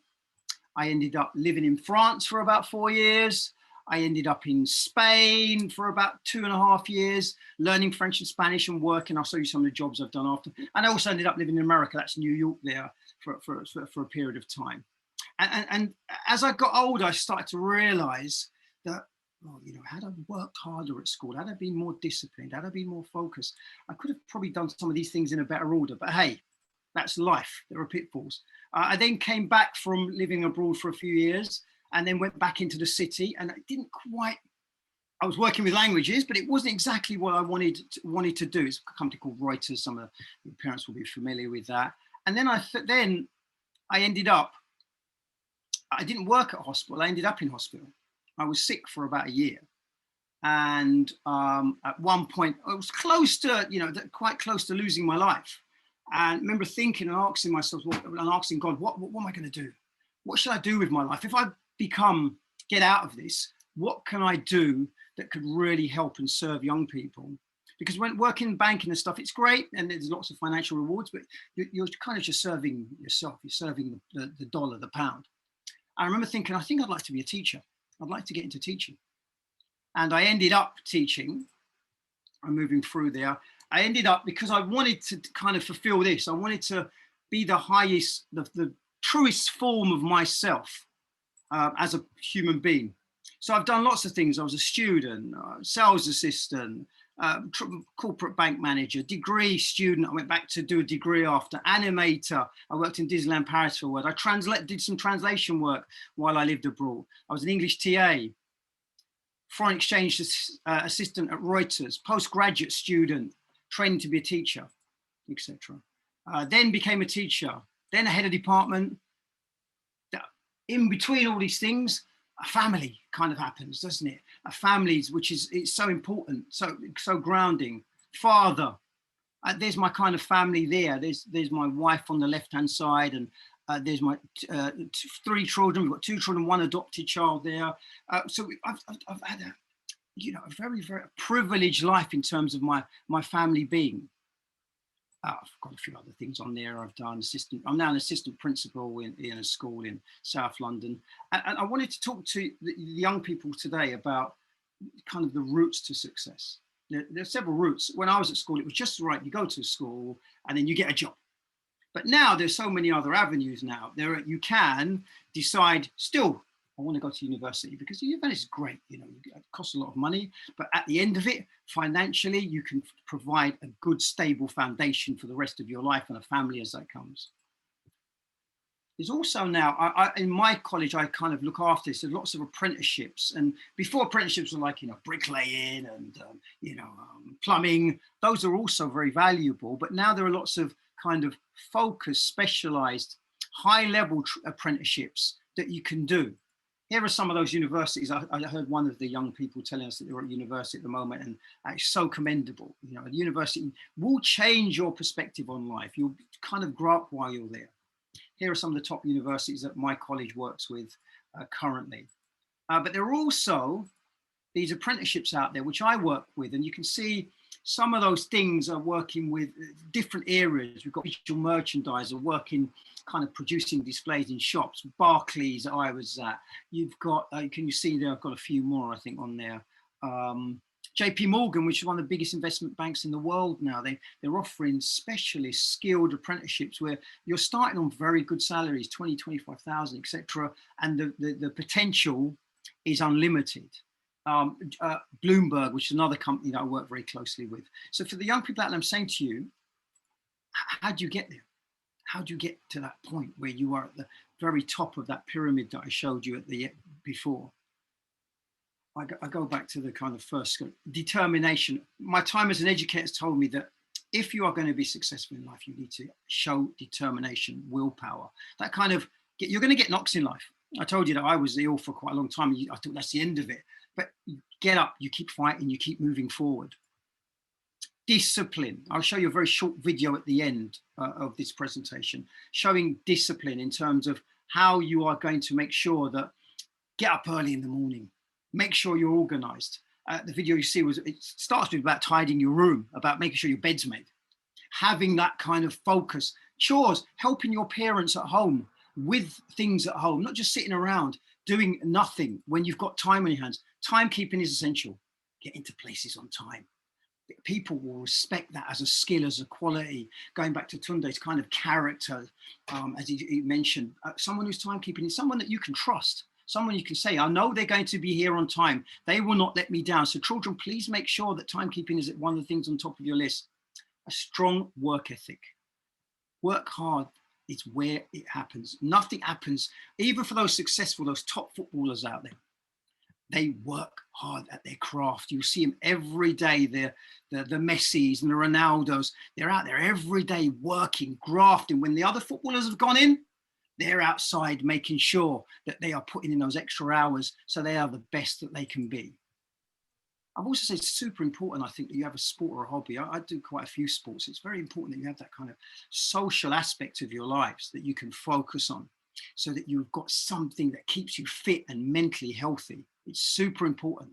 I ended up living in France for about 4 years. I ended up in Spain for about 2.5 years, learning French and Spanish and working. I'll show you some of the jobs I've done after. And I also ended up living in America, that's New York there, for a period of time. And as I got older, I started to realize that, oh, you know, had I worked harder at school, had I been more disciplined, had I been more focused, I could have probably done some of these things in a better order. But hey, that's life. There are pitfalls. I then came back from living abroad for a few years and then went back into the city, and I didn't quite I was working with languages, but it wasn't exactly what I wanted to do. It's a company called Reuters. Some of your parents will be familiar with that. And then I ended up, I didn't work at hospital. I ended up in hospital. I was sick for about a year. And at one point, I was close to, quite close to losing my life. And I remember thinking and asking myself, and asking God, what am I going to do? What should I do with my life? If I get out of this, what can I do that could really help and serve young people? Because when working in banking and stuff, it's great and there's lots of financial rewards, but you're kind of just serving yourself. You're serving the dollar, the pound. I remember thinking, I think I'd like to be a teacher. I'd like to get into teaching. And I ended up teaching. I'm moving through there. I ended up, because I wanted to kind of fulfill this. I wanted to be the highest, the truest form of myself as a human being. So I've done lots of things. I was a student, sales assistant, corporate bank manager, degree student. I went back to do a degree after, animator. I worked in Disneyland Paris for a while. I did some translation work while I lived abroad. I was an English TA, foreign exchange assistant at Reuters, postgraduate student, training to be a teacher, etc. Then became a teacher, then a head of department. In between all these things, a family kind of happens, doesn't it? A family, which it's so important, so grounding. Father, there's my kind of family there. There's my wife on the left-hand side, and there's my 3 children. We've got 2 children, 1 adopted child there. So I've had a very, very privileged life in terms of my family being. I've got a few other things on there. I've done I'm now an assistant principal in a school in South London. And I wanted to talk to the young people today about kind of the routes to success. There are several routes. When I was at school, it was just right. You go to school and then you get a job. But now there's so many other avenues now. You can decide still, I want to go to university, because university is great. It costs a lot of money, but at the end of it, financially, you can provide a good, stable foundation for the rest of your life and a family as that comes. There's also now, in my college, I kind of look after this. There's lots of apprenticeships, and before apprenticeships were like, bricklaying and plumbing. Those are also very valuable, but now there are lots of kind of focused, specialized, high-level apprenticeships that you can do. Here are some of those universities. I heard one of the young people telling us that they're at university at the moment, and it's so commendable. A university will change your perspective on life. You'll kind of grow up while you're there. Here are some of the top universities that my college works with currently. But there are also these apprenticeships out there, which I work with, and you can see some of those things are working with different areas. We've got digital merchandiser working, kind of producing displays in shops. Barclays, I was at. You've got, can you see there? I've got a few more, I think, on there. JP Morgan, which is one of the biggest investment banks in the world now, they're offering specialist skilled apprenticeships where you're starting on very good salaries, 20, 25,000, etc. And the potential is unlimited. Bloomberg, which is another company that I work very closely with. So for the young people out there, I'm saying to you, how do you get there? How do you get to that point where you are at the very top of that pyramid that I showed you before? I go back to the kind of first determination. My time as an educator has told me that if you are going to be successful in life, you need to show determination, willpower. That kind of, you're going to get knocks in life. I told you that I was ill for quite a long time. I thought that's the end of it. But you get up, you keep fighting, you keep moving forward. Discipline. I'll show you a very short video at the end of this presentation, showing discipline in terms of how you are going to make sure that get up early in the morning, make sure you're organized. The video you see it starts with about tidying your room, about making sure your bed's made, having that kind of focus. Chores, helping your parents at home with things at home, not just sitting around doing nothing when you've got time on your hands. Timekeeping is essential. Get into places on time. People will respect that as a skill, as a quality. Going back to Tunde's kind of character, as he mentioned, someone who's timekeeping is someone that you can trust, someone you can say, I know they're going to be here on time. They will not let me down. So children, please make sure that timekeeping is one of the things on top of your list. A strong work ethic. Work hard. It's where it happens. Nothing happens, even for those successful, those top footballers out there. they work hard at their craft. You see them every day. The Messis and the Ronaldos, they're out there every day working, grafting. When the other footballers have gone in, they're outside making sure that they are putting in those extra hours so they are the best that they can be. I've also said it's super important, I think, that you have a sport or a hobby. I do quite a few sports. It's very important that you have that kind of social aspect of your lives that you can focus on so that you've got something that keeps you fit and mentally healthy. It's super important.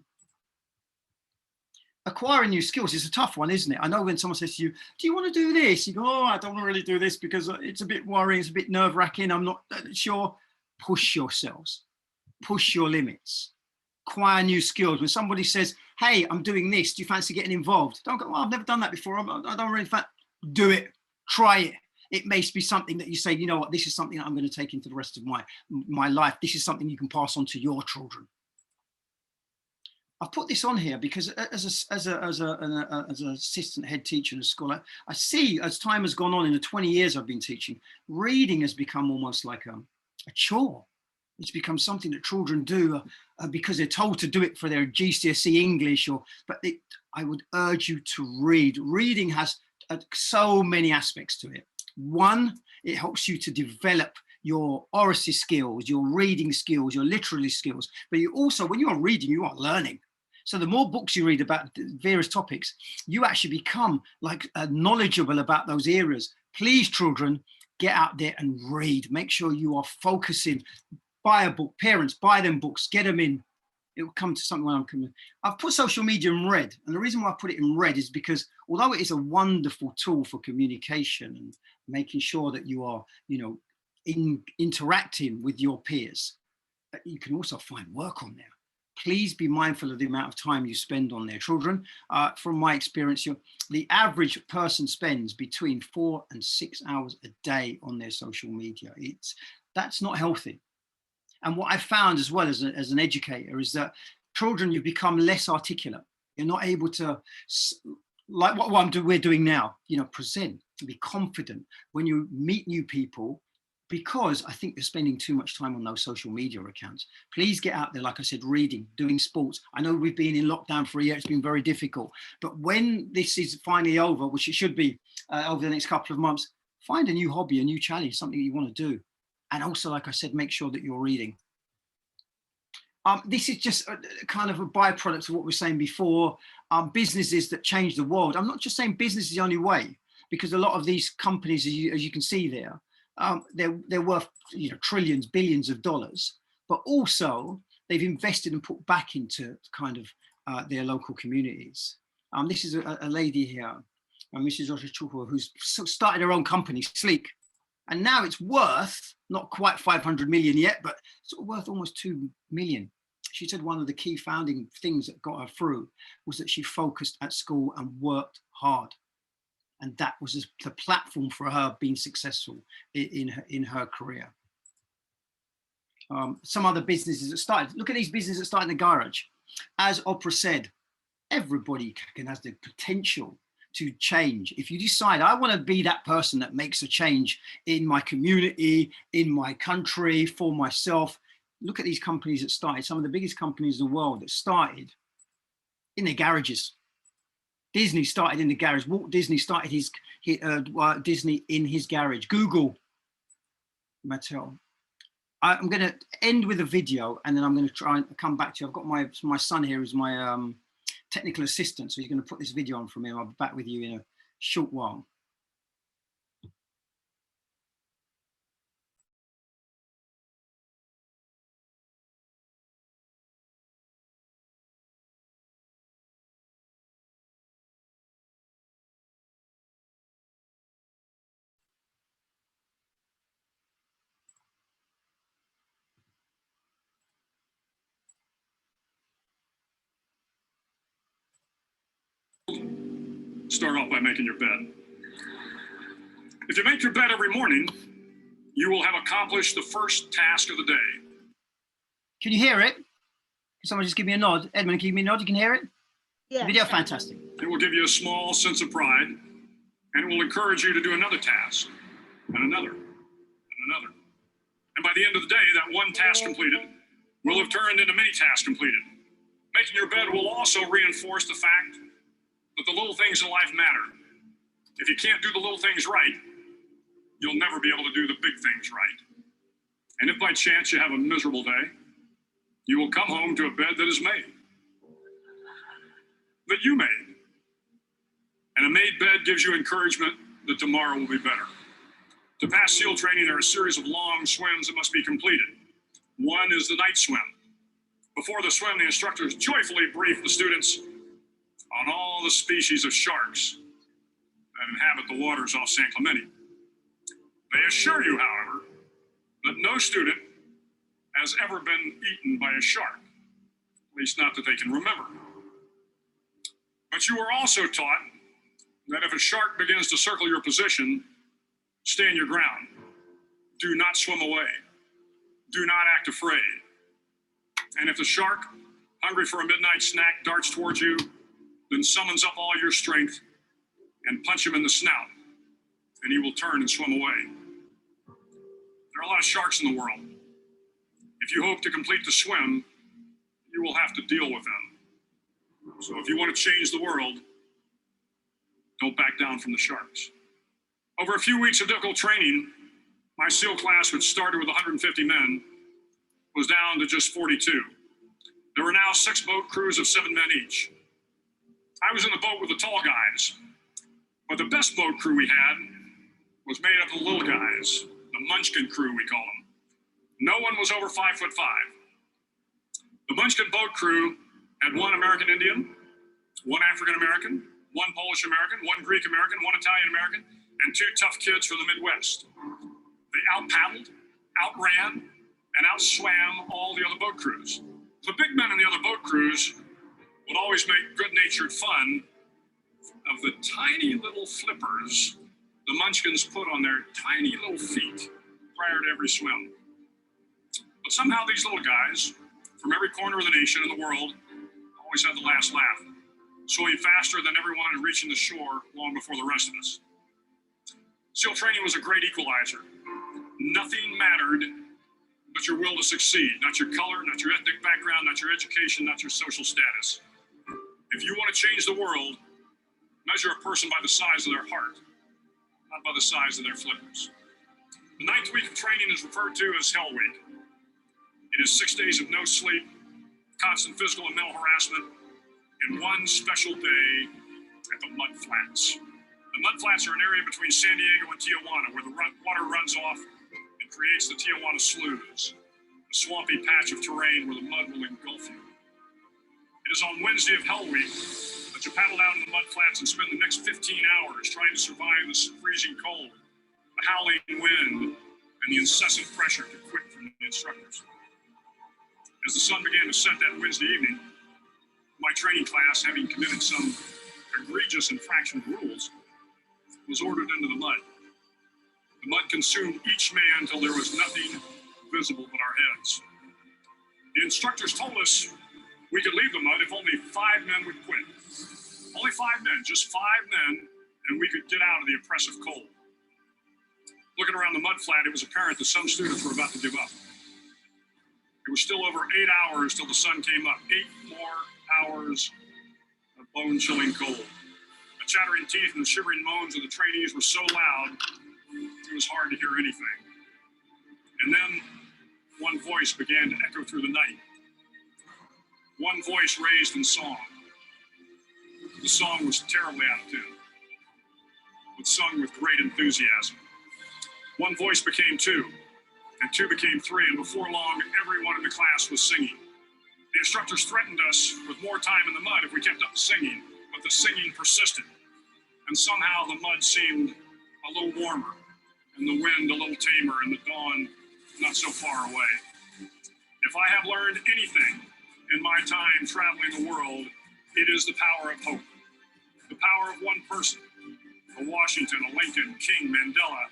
Acquiring new skills is a tough one, isn't it? I know when someone says to you, do you want to do this? You go, oh, I don't really do this because it's a bit worrying, it's a bit nerve-wracking, I'm not sure. Push yourselves, push your limits, acquire new skills. When somebody says, hey, I'm doing this, do you fancy getting involved? Don't go, oh, I've never done that before, I don't really fancy. Do it, try it. It may be something that you say, you know what, this is something that I'm going to take into the rest of my life. This is something you can pass on to your children. I've put this on here because as an assistant head teacher in a school, I see as time has gone on in the 20 years I've been teaching, reading has become almost like a chore. It's become something that children do because they're told to do it for their GCSE English, I would urge you to read. Reading has so many aspects to it. One, it helps you to develop your oracy skills, your reading skills, your literary skills, but you also, when you are reading, you are learning. So the more books you read about various topics, you actually become like knowledgeable about those areas. Please, children, get out there and read. Make sure you are focusing. Buy a book. Parents, buy them books. Get them in. It will come to something when I'm coming. I've put social media in red. And the reason why I put it in red is because although it is a wonderful tool for communication and making sure that you are, interacting with your peers, you can also find work on there. Please be mindful of the amount of time you spend on there. Children, from my experience, the average person spends between 4 and 6 hours a day on their social media. That's not healthy. And what I found as well as an educator is that children, you become less articulate. You're not able to, like what we're doing now, present, be confident when you meet new people, because I think you're spending too much time on those social media accounts. Please get out there, like I said, reading, doing sports. I know we've been in lockdown for a year, it's been very difficult, but when this is finally over, which it should be over the next couple of months, find a new hobby, a new challenge, something you want to do. And also, like I said, make sure that you're reading. This is just kind of a byproduct of what we were saying before, businesses that change the world. I'm not just saying business is the only way, because a lot of these companies, as you can see there, they're worth trillions, billions of dollars, but also they've invested and put back into kind of their local communities. This is a lady here, Mrs. Oshichuhu, who's started her own company, Sleek, and now it's worth not quite 500 million yet, but it's worth almost 2 million. She said one of the key founding things that got her through was that she focused at school and worked hard. And that was the platform for her being successful in her career. Some other businesses that started, look at these businesses that started in the garage. As Oprah said, everybody has the potential to change. If you decide, I want to be that person that makes a change in my community, in my country, for myself. Look at these companies that started, some of the biggest companies in the world that started in their garages. Disney started in the garage. Walt Disney started his Disney in his garage. Google, Mattel. I'm going to end with a video, and then I'm going to try and come back to you. I've got my son here as my technical assistant, so he's going to put this video on for me. I'll be back with you in a short while. Start off by making your bed. If you make your bed every morning, you will have accomplished the first task of the day. Can you hear it? Can someone just give me a nod? Edmund, can you give me a nod? You can hear it? Yeah. Video, fantastic. It will give you a small sense of pride, and it will encourage you to do another task, and another, and another. And by the end of the day, that one task completed will have turned into many tasks completed. Making your bed will also reinforce the fact that the little things in life matter. If you can't do the little things right, you'll never be able to do the big things right. And if by chance you have a miserable day, you will come home to a bed that is made, that you made. And a made bed gives you encouragement that tomorrow will be better. To pass SEAL training, there are a series of long swims that must be completed. One is the night swim. Before the swim, the instructors joyfully brief the students on all the species of sharks that inhabit the waters off San Clemente. They assure you, however, that no student has ever been eaten by a shark, at least not that they can remember. But you are also taught that if a shark begins to circle your position, stand your ground. Do not swim away. Do not act afraid. And if the shark, hungry for a midnight snack, darts towards you, then summons up all your strength and punch him in the snout, and he will turn and swim away. There are a lot of sharks in the world. If you hope to complete the swim, you will have to deal with them. So if you want to change the world, don't back down from the sharks. Over a few weeks of difficult training, my SEAL class, which started with 150 men, was down to just 42. There were now 6 boat crews of 7 men each. I was in the boat with the tall guys, but the best boat crew we had was made up of the little guys, the Munchkin crew, we call them. No one was over 5'5". The Munchkin boat crew had 1 American Indian, 1 African American, 1 Polish American, 1 Greek American, 1 Italian American, and 2 tough kids from the Midwest. They out-paddled, outran, and outswam all the other boat crews. The big men in the other boat crews would always make good-natured fun of the tiny little flippers the Munchkins put on their tiny little feet prior to every swim. But somehow these little guys from every corner of the nation and the world always had the last laugh, swimming faster than everyone and reaching the shore long before the rest of us. SEAL training was a great equalizer. Nothing mattered but your will to succeed, not your color, not your ethnic background, not your education, not your social status. If you want to change the world, measure a person by the size of their heart, not by the size of their flippers. The 9th week of training is referred to as Hell Week. It is 6 days of no sleep, constant physical and mental harassment, and 1 special day at the Mud Flats. The Mud Flats are an area between San Diego and Tijuana where the water runs off and creates the Tijuana Sloughs, a swampy patch of terrain where the mud will engulf you. It is on Wednesday of Hell Week that you paddle down to the Mud Flats and spend the next 15 hours trying to survive the freezing cold, the howling wind, and the incessant pressure to quit from the instructors. As the sun began to set that Wednesday evening, my training class, having committed some egregious infraction of rules, was ordered into the mud. The mud consumed each man until there was nothing visible but our heads. The instructors told us we could leave the mud if only 5 men would quit. Only 5 men, just 5 men, and we could get out of the oppressive cold. Looking around the mud flat, it was apparent that some students were about to give up. It was still over 8 hours till the sun came up. 8 more hours of bone-chilling cold. The chattering teeth and the shivering moans of the trainees were so loud, it was hard to hear anything. And then one voice began to echo through the night. One voice raised in song. The song was terribly out of tune, but sung with great enthusiasm. One voice became 2, and 2 became 3, and before long, everyone in the class was singing. The instructors threatened us with more time in the mud if we kept up singing, but the singing persisted, and somehow the mud seemed a little warmer, and the wind a little tamer, and the dawn not so far away. If I have learned anything in my time traveling the world, it is the power of hope. The power of one person, a Washington, a Lincoln, King, Mandela,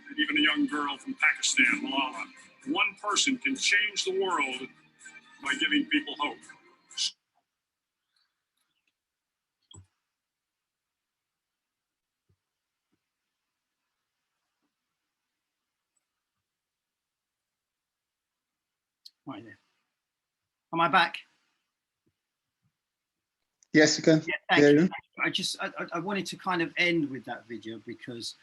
and even a young girl from Pakistan, Malala. One person can change the world by giving people hope. Right there. Am I back? Yes, you can. Yeah, thank hear you. you. I wanted to kind of end with that video because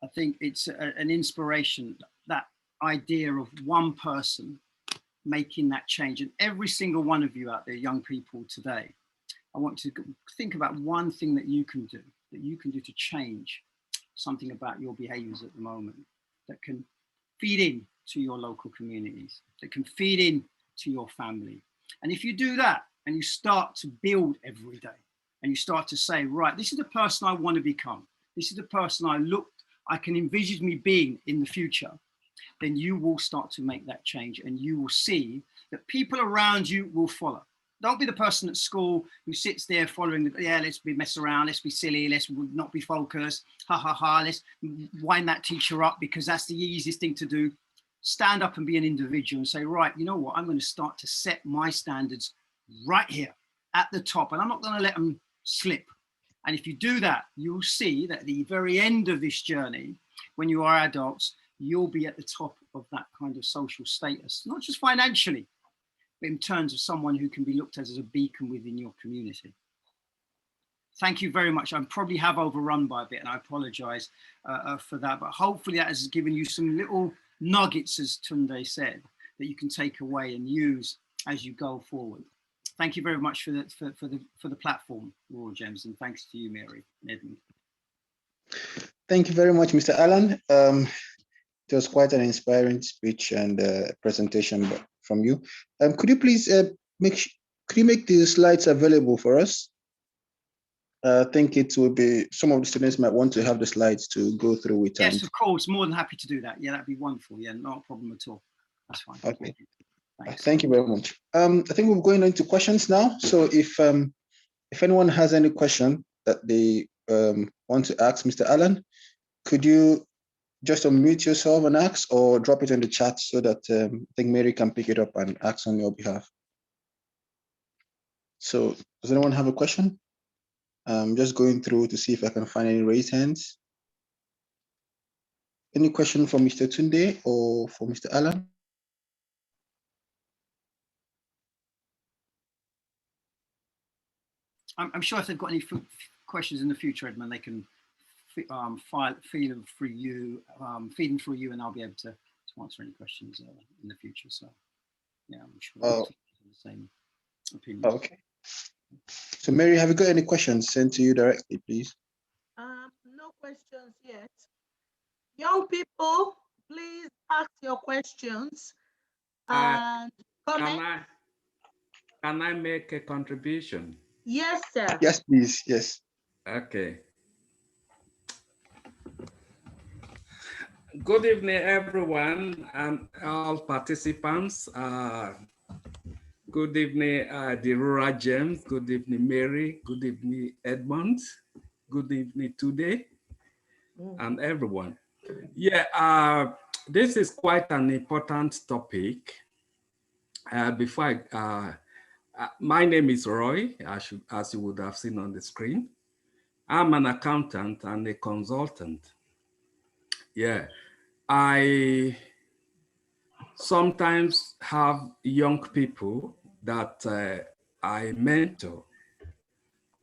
I think it's an inspiration, that idea of one person making that change. And every single one of you out there, young people today, I want you to think about one thing that you can do to change something about your behaviors at the moment, that can feed in to your local communities, that can feed in to your family. And if you do that and you start to build every day, and you start to say, right, this is the person I want to become, this is the person I can envision me being in the future, then you will start to make that change, and you will see that people around you will follow. Don't be the person at school who sits there following, let's mess around, let's be silly, let's not be focused, let's wind that teacher up because that's the easiest thing to do. Stand up and be an individual and say, right, you know what, I'm going to start to set my standards right here at the top, and I'm not going to let them slip. And if you do that, you'll see that at the very end of this journey, when you are adults, you'll be at the top of that kind of social status, not just financially, but in terms of someone who can be looked at as a beacon within your community. Thank you very much. I probably have overrun by a bit, and I apologize for that, but hopefully that has given you some little nuggets, as Tunde said, that you can take away and use as you go forward. Thank you very much for the platform, Royal Gems, and thanks to you, Mary and Edmund. Thank you very much, Mr. Allen. It was quite an inspiring speech and presentation from you. Could you please make the slides available for us? I think it will be, some of the students might want to have the slides to go through with. Yes, of course, more than happy to do that. Yeah, that'd be wonderful. Yeah, not a problem at all. That's fine. Okay. Thank you very much. I think we're going into questions now. So if anyone has any question that they want to ask Mr. Allen, could you just unmute yourself and ask, or drop it in the chat so that I think Mary can pick it up and ask on your behalf. So does anyone have a question? I'm just going through to see if I can find any raised hands. Any question for Mr. Tunde or for Mr. Allen? I'm sure if they've got any questions in the future, Edmund, they can feed them through you, and I'll be able to answer any questions in the future. So, yeah, I'm sure the same opinion. Okay. So, Mary, have you got any questions sent to you directly, please? No questions yet. Young people, please ask your questions and comment. Can I make a contribution? Yes, sir. Yes, please. Yes. Okay. Good evening, everyone, and all participants. Good evening, the Rural Gems. Good evening, Mary. Good evening, Edmund. Good evening, today, and everyone. Yeah, this is quite an important topic. My name is Roy, as you would have seen on the screen. I'm an accountant and a consultant. Yeah, I sometimes have young people that I mentor,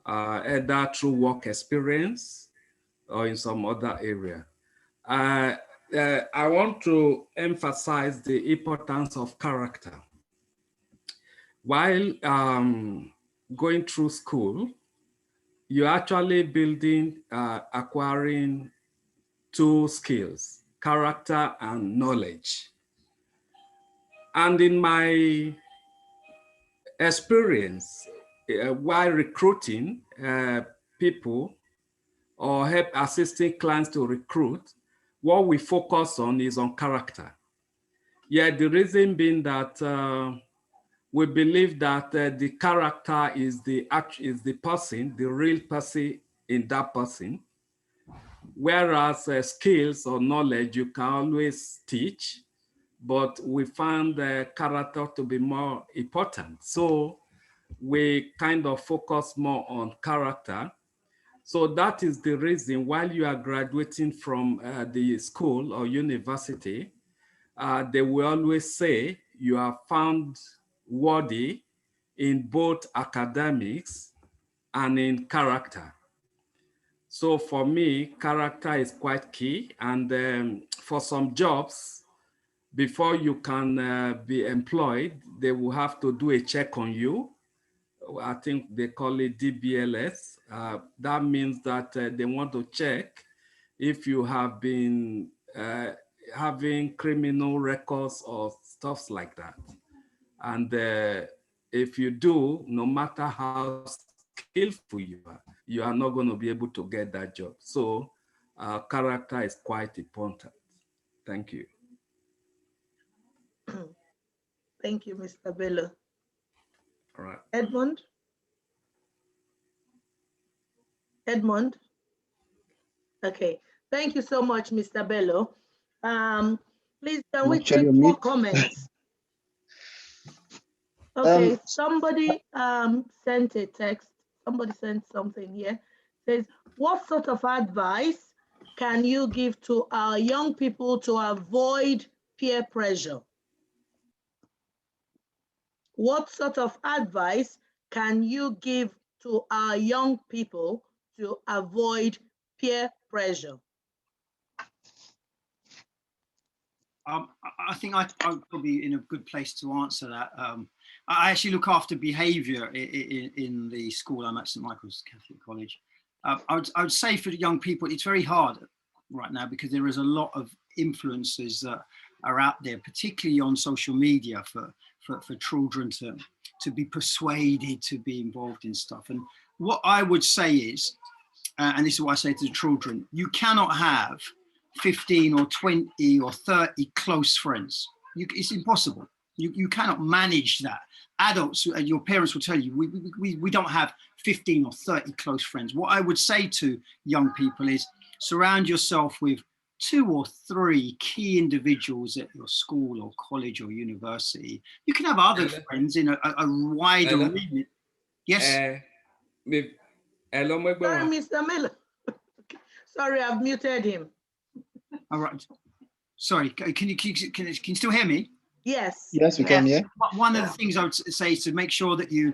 either through work experience or in some other area. I want to emphasize the importance of character. While going through school, you're actually building, acquiring two skills, character and knowledge. And in my experience, while recruiting people or help assisting clients to recruit, what we focus on is on character. Yeah, the reason being that we believe that the character is the person, the real person in that person. Whereas skills or knowledge you can always teach, but we found the character to be more important. So we kind of focus more on character. So that is the reason while you are graduating from the school or university, they will always say you are found worthy in both academics and in character. So for me, character is quite key. And for some jobs, before you can be employed, they will have to do a check on you. I think they call it DBLS. That means that they want to check if you have been having criminal records or stuff like that. And if you do, no matter how skillful you are not going to be able to get that job. So character is quite important. Thank you. Thank you, Mr. Bello. All right. Edmund? Edmund? Okay. Thank you so much, Mr. Bello. Please, can we take more comments? Okay, somebody sent a text. Somebody sent something here. Says, what sort of advice can you give to our young people to avoid peer pressure? What sort of advice can you give to our young people to avoid peer pressure? I think I'm probably in a good place to answer that. I actually look after behaviour in the school I'm at, St Michael's Catholic College. I would say for the young people, it's very hard right now because there is a lot of influences that are out there, particularly on social media for children to be persuaded to be involved in stuff. And what I would say is, and this is what I say to the children, you cannot have 15 or 20 or 30 close friends. It's impossible. You cannot manage that. Adults, your parents will tell you, we don't have 15 or 30 close friends. What I would say to young people is surround yourself with 2 or 3 key individuals at your school or college or university. You can have other friends in a wider remit. Yes? Sorry, Mr. Miller. Sorry, I've muted him. All right. Sorry, can you still hear me? Yes. Yes, we can, yeah. One of the things I would say is to make sure that you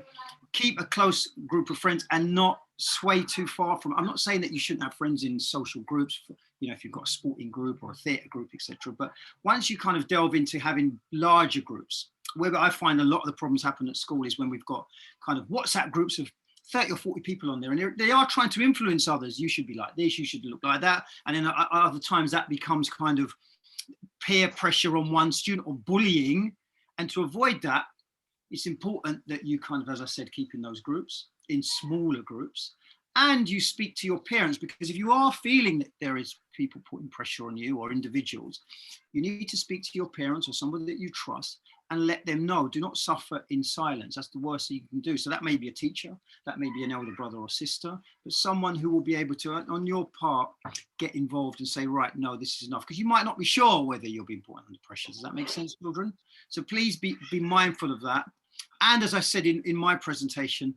keep a close group of friends and not sway too far from. I'm not saying that you shouldn't have friends in social groups, you know, if you've got a sporting group or a theatre group, etc. But once you kind of delve into having larger groups, where I find a lot of the problems happen at school is when we've got kind of WhatsApp groups of 30 or 40 people on there, and they are trying to influence others. You should be like this, you should look like that. And then other times that becomes kind of peer pressure on one student or bullying. And to avoid that, it's important that you kind of, as I said, keep in those groups, in smaller groups, and you speak to your parents, because if you are feeling that there is people putting pressure on you or individuals, you need to speak to your parents or somebody that you trust and let them know. Do not suffer in silence. That's the worst thing you can do. So that may be a teacher, that may be an elder brother or sister, but someone who will be able to, on your part, get involved and say, right, no, this is enough. Because you might not be sure whether you're being put under pressure. Does that make sense, children? So please be mindful of that. And as I said in my presentation,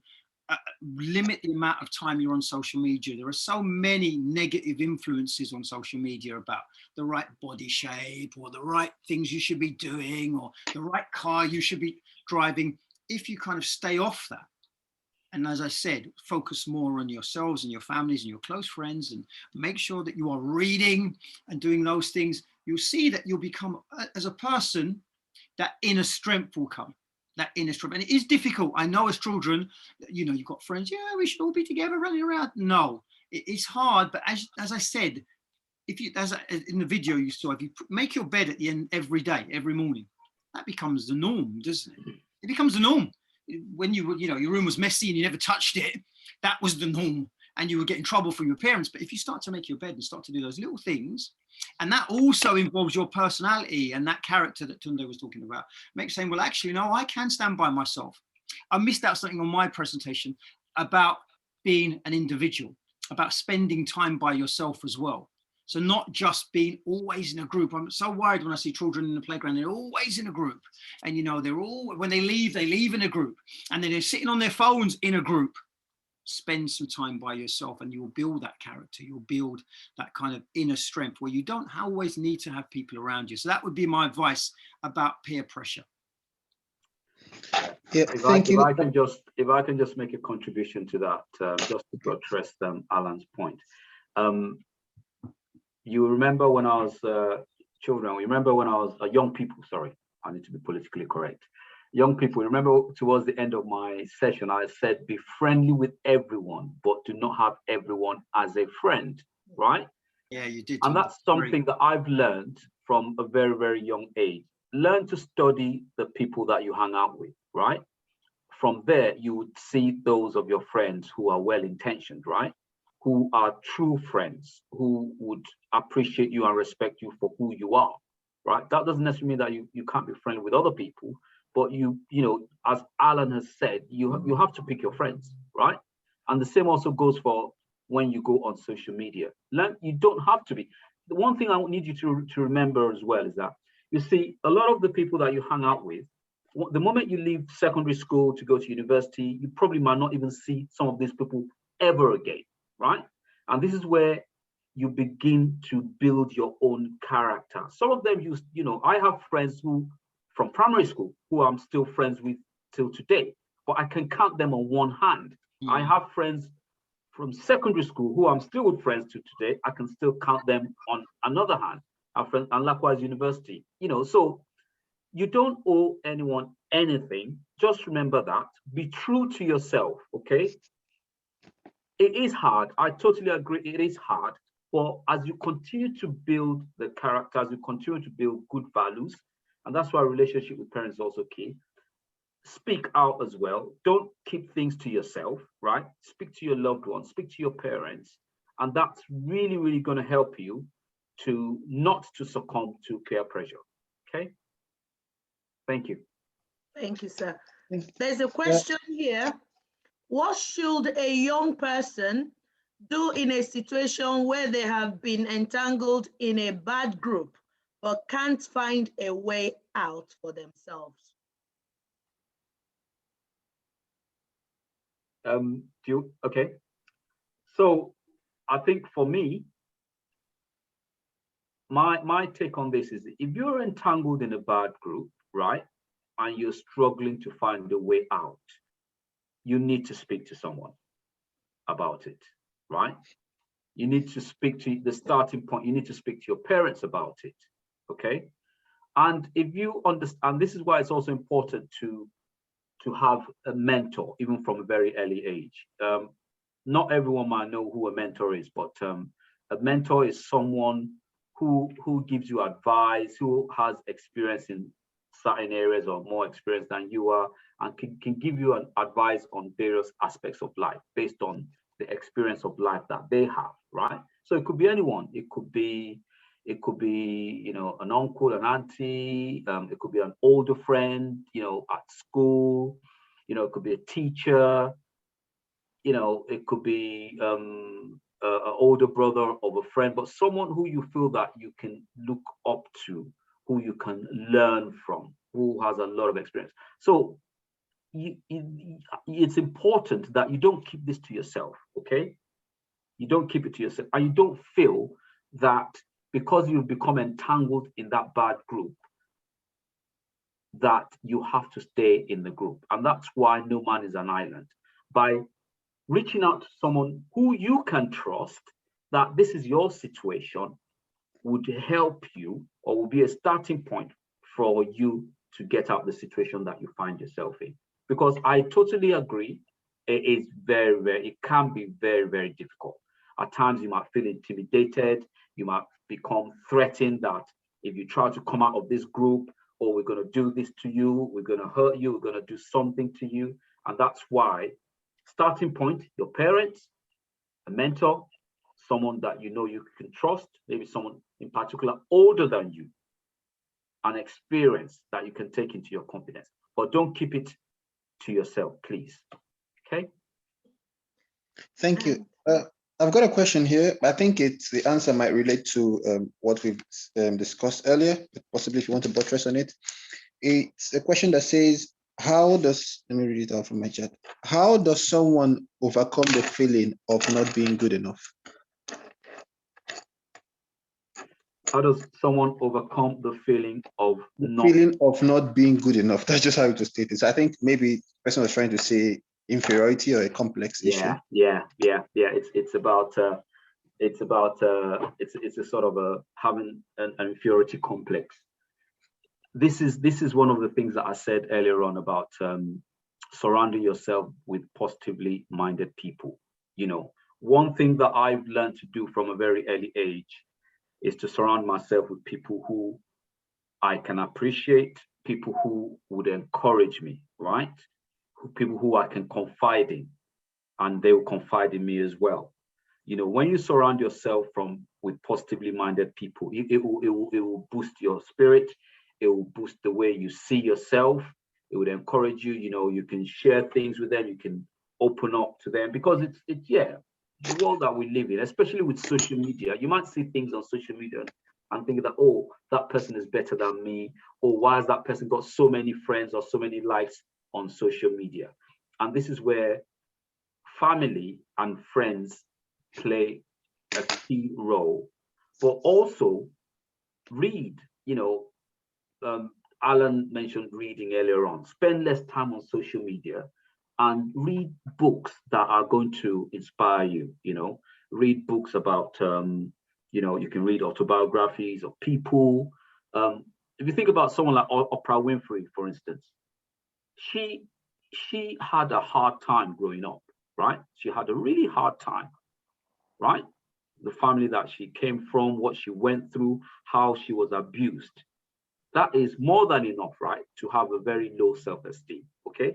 limit the amount of time you're on social media. There are so many negative influences on social media about the right body shape or the right things you should be doing or the right car you should be driving. If you kind of stay off that, and as I said, focus more on yourselves and your families and your close friends, and make sure that you are reading and doing those things, you'll see that you'll become, as a person, that inner strength will come. That inner strength. And it is difficult. I know as children, you know, you've got friends, yeah, we should all be together running around. No, it's hard. But as I said, if you, in the video you saw, if you make your bed at the end every day, every morning, that becomes the norm, doesn't it? It becomes the norm. When you know, your room was messy and you never touched it, that was the norm. And you would get in trouble from your parents. But if you start to make your bed and start to do those little things, and that also involves your personality and that character that Tunde was talking about, makes saying, well, actually, no, I can stand by myself. I missed out something on my presentation about being an individual, about spending time by yourself as well. So not just being always in a group. I'm so worried when I see children in the playground, they're always in a group. And, you know, they're all, when they leave in a group. And then they're sitting on their phones in a group. Spend some time by yourself and you'll build that character. You'll build that kind of inner strength where you don't always need to have people around you. So that would be my advice about peer pressure. Yeah, If thank you. If I can just make a contribution to that, just to address Alan's point. You remember when I was children, remember when I was young people, sorry, I need to be politically correct. Young people, remember towards the end of my session, I said, be friendly with everyone, but do not have everyone as a friend, right? Yeah, you did. And that's something that I've learned from a very, very young age. Learn to study the people that you hang out with, right? From there, you would see those of your friends who are well-intentioned, right? Who are true friends, who would appreciate you and respect you for who you are, right? That doesn't necessarily mean that you can't be friendly with other people, but you know, as Alan has said, you have to pick your friends, right? And the same also goes for when you go on social media. You don't have to be. The one thing I need you to remember as well is that, you see, a lot of the people that you hang out with, the moment you leave secondary school to go to university, you probably might not even see some of these people ever again, right? And this is where you begin to build your own character. Some of them, you know, I have friends who from primary school who I'm still friends with till today, but I can count them on one hand. I have friends from secondary school who I'm still with friends to today. I can still count them on another hand. Our friends, and likewise university, you know, so you don't owe anyone anything. Just remember that. Be true to yourself, okay? It is hard. I totally agree. It is hard. But as you continue to build the character, as you continue to build good values, and that's why relationship with parents is also key. Speak out as well. Don't keep things to yourself, right? Speak to your loved ones, speak to your parents. And that's really, really going to help you to not to succumb to peer pressure, okay? Thank you. Thank you, sir. There's a question here. What should a young person do in a situation where they have been entangled in a bad group but can't find a way out for themselves? Okay. So I think for me, my take on this is, if you're entangled in a bad group, right, and you're struggling to find a way out, you need to speak to someone about it, right? You need to speak to the starting point. You need to speak to your parents about it, okay? And if you understand, this is why it's also important to have a mentor, even from a very early age. Not everyone might know who a mentor is, but a mentor is someone who gives you advice, who has experience in certain areas or more experience than you are, and can give you an advice on various aspects of life based on the experience of life that they have, right? So it could be anyone. It could be, you know, an uncle, an auntie. It could be an older friend, you know, at school. You know, it could be a teacher. You know, it could be an older brother of a friend, but someone who you feel that you can look up to, who you can learn from, who has a lot of experience. So it's important that you don't keep this to yourself, okay? You don't keep it to yourself, and you don't feel that because you've become entangled in that bad group, that you have to stay in the group. And that's why no man is an island. By reaching out to someone who you can trust, that this is your situation, would help you, or will be a starting point for you to get out of the situation that you find yourself in. Because I totally agree, it can be very, very difficult. At times you might feel intimidated, you might become threatened that if you try to come out of this group, or we're going to do this to you, we're going to hurt you, we're going to do something to you. And that's why, starting point, your parents, a mentor, someone that you know you can trust, maybe someone in particular older than you, an experience that you can take into your confidence, but don't keep it to yourself, please. Okay. Thank you. I've got a question here. I think the answer might relate to what we've discussed earlier, but possibly if you want to buttress on it. It's a question that says, let me read it out from my chat. How does someone overcome the feeling of not being good enough? How does someone overcome the feeling of not being good enough? That's just how it was stated. So I think maybe the person was trying to say inferiority or a complex issue. Yeah. It's a sort of a having an inferiority complex. This is one of the things that I said earlier on about surrounding yourself with positively minded people. You know, one thing that I've learned to do from a very early age is to surround myself with people who I can appreciate, people who would encourage me, right? People who I can confide in, and they will confide in me as well. You know, when you surround yourself with positively minded people, it will boost your spirit. It will boost the way you see yourself. It would encourage you. You know, you can share things with them. You can open up to them, because it's the world that we live in, especially with social media. You might see things on social media and think that, oh, that person is better than me, or why has that person got so many friends or so many likes on social media? And this is where family and friends play a key role. But also read, you know, Alan mentioned reading earlier on. Spend less time on social media and read books that are going to inspire you. You know, read books about, you know, you can read autobiographies of people. If you think about someone like Oprah Winfrey, for instance, she had a hard time growing up, right? She had a really hard time, right? The family that she came from, what she went through, how she was abused. That is more than enough, right, to have a very low self-esteem, okay?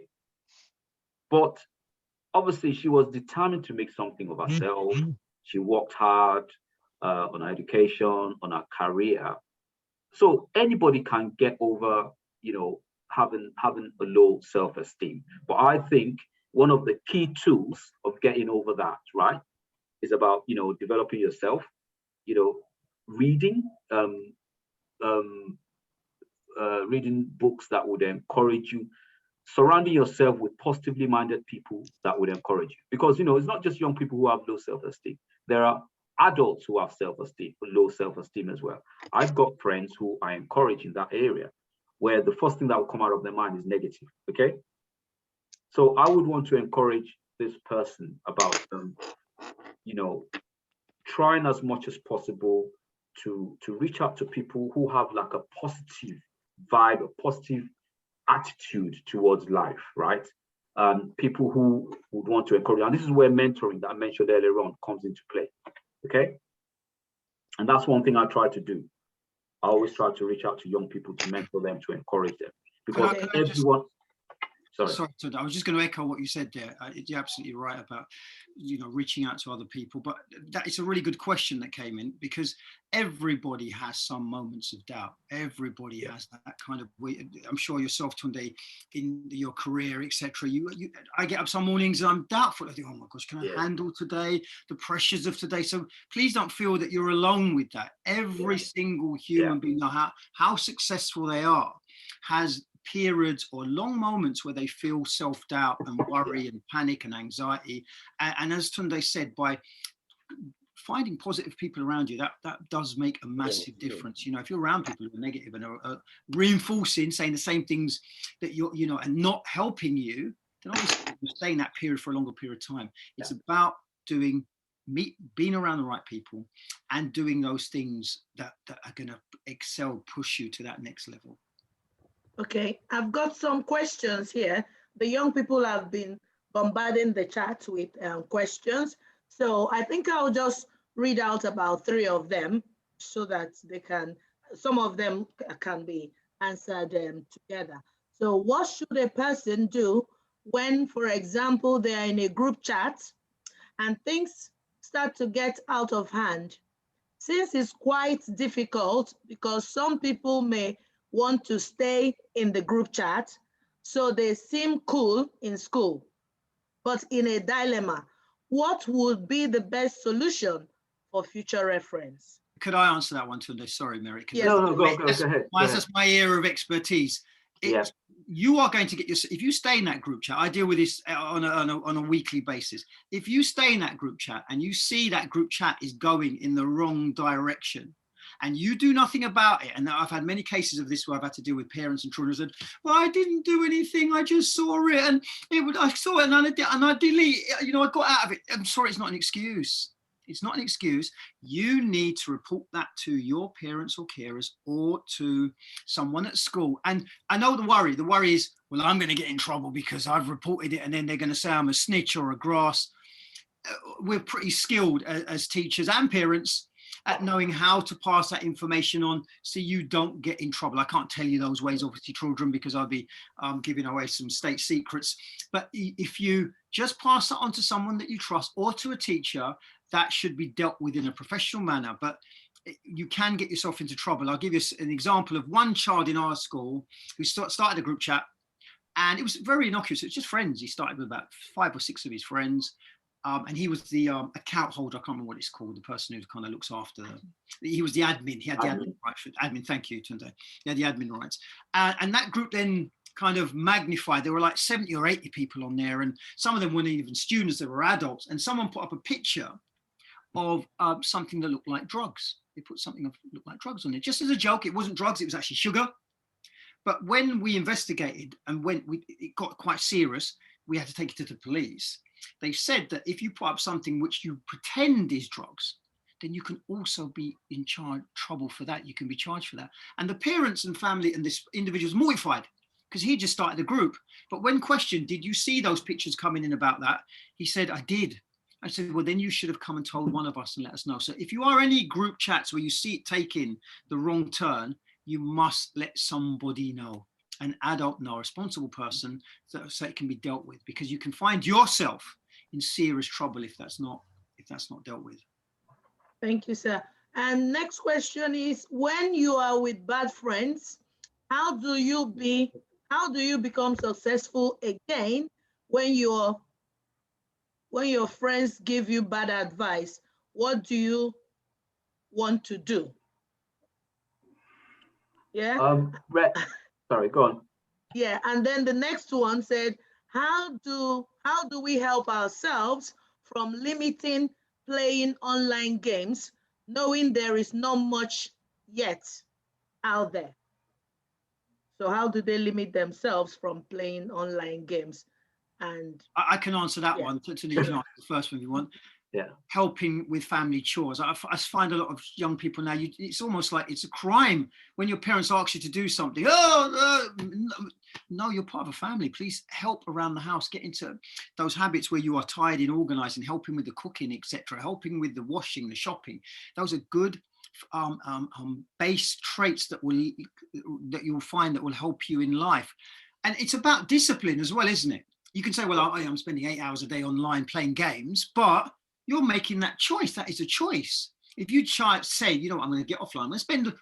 But obviously she was determined to make something of herself. She worked hard on her education, on her career. So anybody can get over, you know, having a low self-esteem. But I think one of the key tools of getting over that, right, is about, you know, developing yourself, you know, reading, reading books that would encourage you, surrounding yourself with positively minded people that would encourage you. Because, you know, it's not just young people who have low self-esteem. There are adults who have self-esteem, low self-esteem as well. I've got friends who I encourage in that area, where the first thing that will come out of their mind is negative, okay? So I would want to encourage this person about, you know, trying as much as possible to reach out to people who have like a positive vibe, a positive attitude towards life, right? People who would want to encourage, and this is where mentoring that I mentioned earlier on comes into play, okay? And that's one thing I try to do. I always try to reach out to young people to mentor them, to encourage them, because everyone. Sorry, I was just going to echo what you said there. You're absolutely right about, you know, reaching out to other people. But that is a really good question that came in, because everybody has some moments of doubt. Everybody has that kind of. I'm sure yourself, Tunde, in your career, etc. I get up some mornings and I'm doubtful. I think, oh my gosh, can I handle today? The pressures of today. So please don't feel that you're alone with that. Every single human being, how successful they are, has periods or long moments where they feel self-doubt and worry and panic and anxiety. And as Tunde said, by finding positive people around you, that does make a massive difference. You know, if you're around people who are negative and are reinforcing, saying the same things that you're, you know, and not helping you, then obviously you're staying that period for a longer period of time. It's about being around the right people and doing those things that are going to excel, push you to that next level. Okay, I've got some questions here. The young people have been bombarding the chat with questions. So I think I'll just read out about 3 of them so that some of them can be answered together. So what should a person do when, for example, they are in a group chat and things start to get out of hand? Since it's quite difficult because some people may want to stay in the group chat, so they seem cool in school, but in a dilemma, what would be the best solution for future reference? Could I answer that one, Tunde? Sorry, Mary. Yes. No, go ahead. That's my area of expertise. You are going to get if you stay in that group chat, I deal with this on a weekly basis. If you stay in that group chat and you see that group chat is going in the wrong direction, and you do nothing about it, and I've had many cases of this where I've had to deal with parents and children who said, well, I didn't do anything, I just saw it, and I saw it and I delete, you know, I got out of it. I'm sorry, it's not an excuse. It's not an excuse. You need to report that to your parents or carers or to someone at school. And I know the worry is, well, I'm going to get in trouble because I've reported it and then they're going to say I'm a snitch or a grass. We're pretty skilled as teachers and parents at knowing how to pass that information on so you don't get in trouble. I can't tell you those ways, obviously, children, because I'll be giving away some state secrets. But if you just pass that on to someone that you trust or to a teacher, that should be dealt with in a professional manner. But you can get yourself into trouble. I'll give you an example of one child in our school who started a group chat, and it was very innocuous. It was just friends. He started with about 5 or 6 of his friends. And he was the account holder. I can't remember what it's called. The person who kind of looks after. He was the admin. He had the admin rights. Admin, thank you, Tunde. He had the admin rights. And that group then kind of magnified. There were like 70 or 80 people on there, and some of them weren't even students. They were adults. And someone put up a picture of something that looked like drugs. They put something that looked like drugs on it, just as a joke. It wasn't drugs. It was actually sugar. But when we investigated and it got quite serious, we had to take it to the police. They said that if you put up something which you pretend is drugs, then you can also be in trouble for that. You can be charged for that. And the parents and family and this individual was mortified because he just started a group. But when questioned, did you see those pictures coming in about that? He said, I did. I said, well, then you should have come and told one of us and let us know. So if you are any group chats where you see it taking the wrong turn, you must let somebody know. An adult, no, a responsible person, so it can be dealt with, because you can find yourself in serious trouble if that's not dealt with. Thank you, sir. And next question is, when you are with bad friends, how do you become successful again when your friends give you bad advice? What do you want to do? Yeah. Sorry, go on. Yeah, and then the next one said, how do we help ourselves from limiting playing online games, knowing there is not much yet out there? So how do they limit themselves from playing online games? And I can answer that one. To the first one if you want. Yeah. Helping with family chores. I find a lot of young people now, it's almost like it's a crime when your parents ask you to do something. No, you're part of a family. Please help around the house. Get into those habits where you are tidying, organizing, helping with the cooking, etc., helping with the washing, the shopping. Those are good base traits that you'll find that will help you in life. And it's about discipline as well, isn't it? You can say, well, I'm spending 8 hours a day online playing games, but you're making that choice. That is a choice. If you say, you know what, I'm going to get offline, I'm going to spend,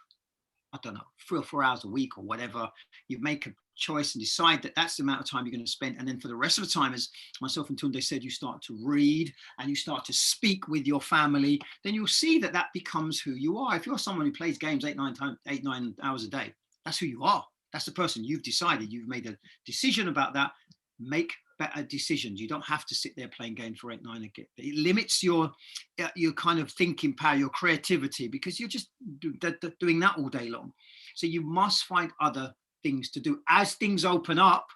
I don't know, 3 or 4 hours a week or whatever, you make a choice and decide that that's the amount of time you're going to spend. And then for the rest of the time, as myself and Tunde said, you start to read and you start to speak with your family, then you'll see that that becomes who you are. If you're someone who plays games 8-9 hours a day, that's who you are. That's the person you've decided. You've made a decision about that. Make better decisions. You don't have to sit there playing games for 8-9 again. It limits your kind of thinking power, your creativity, because you're just doing that all day long. So you must find other things to do as things open up,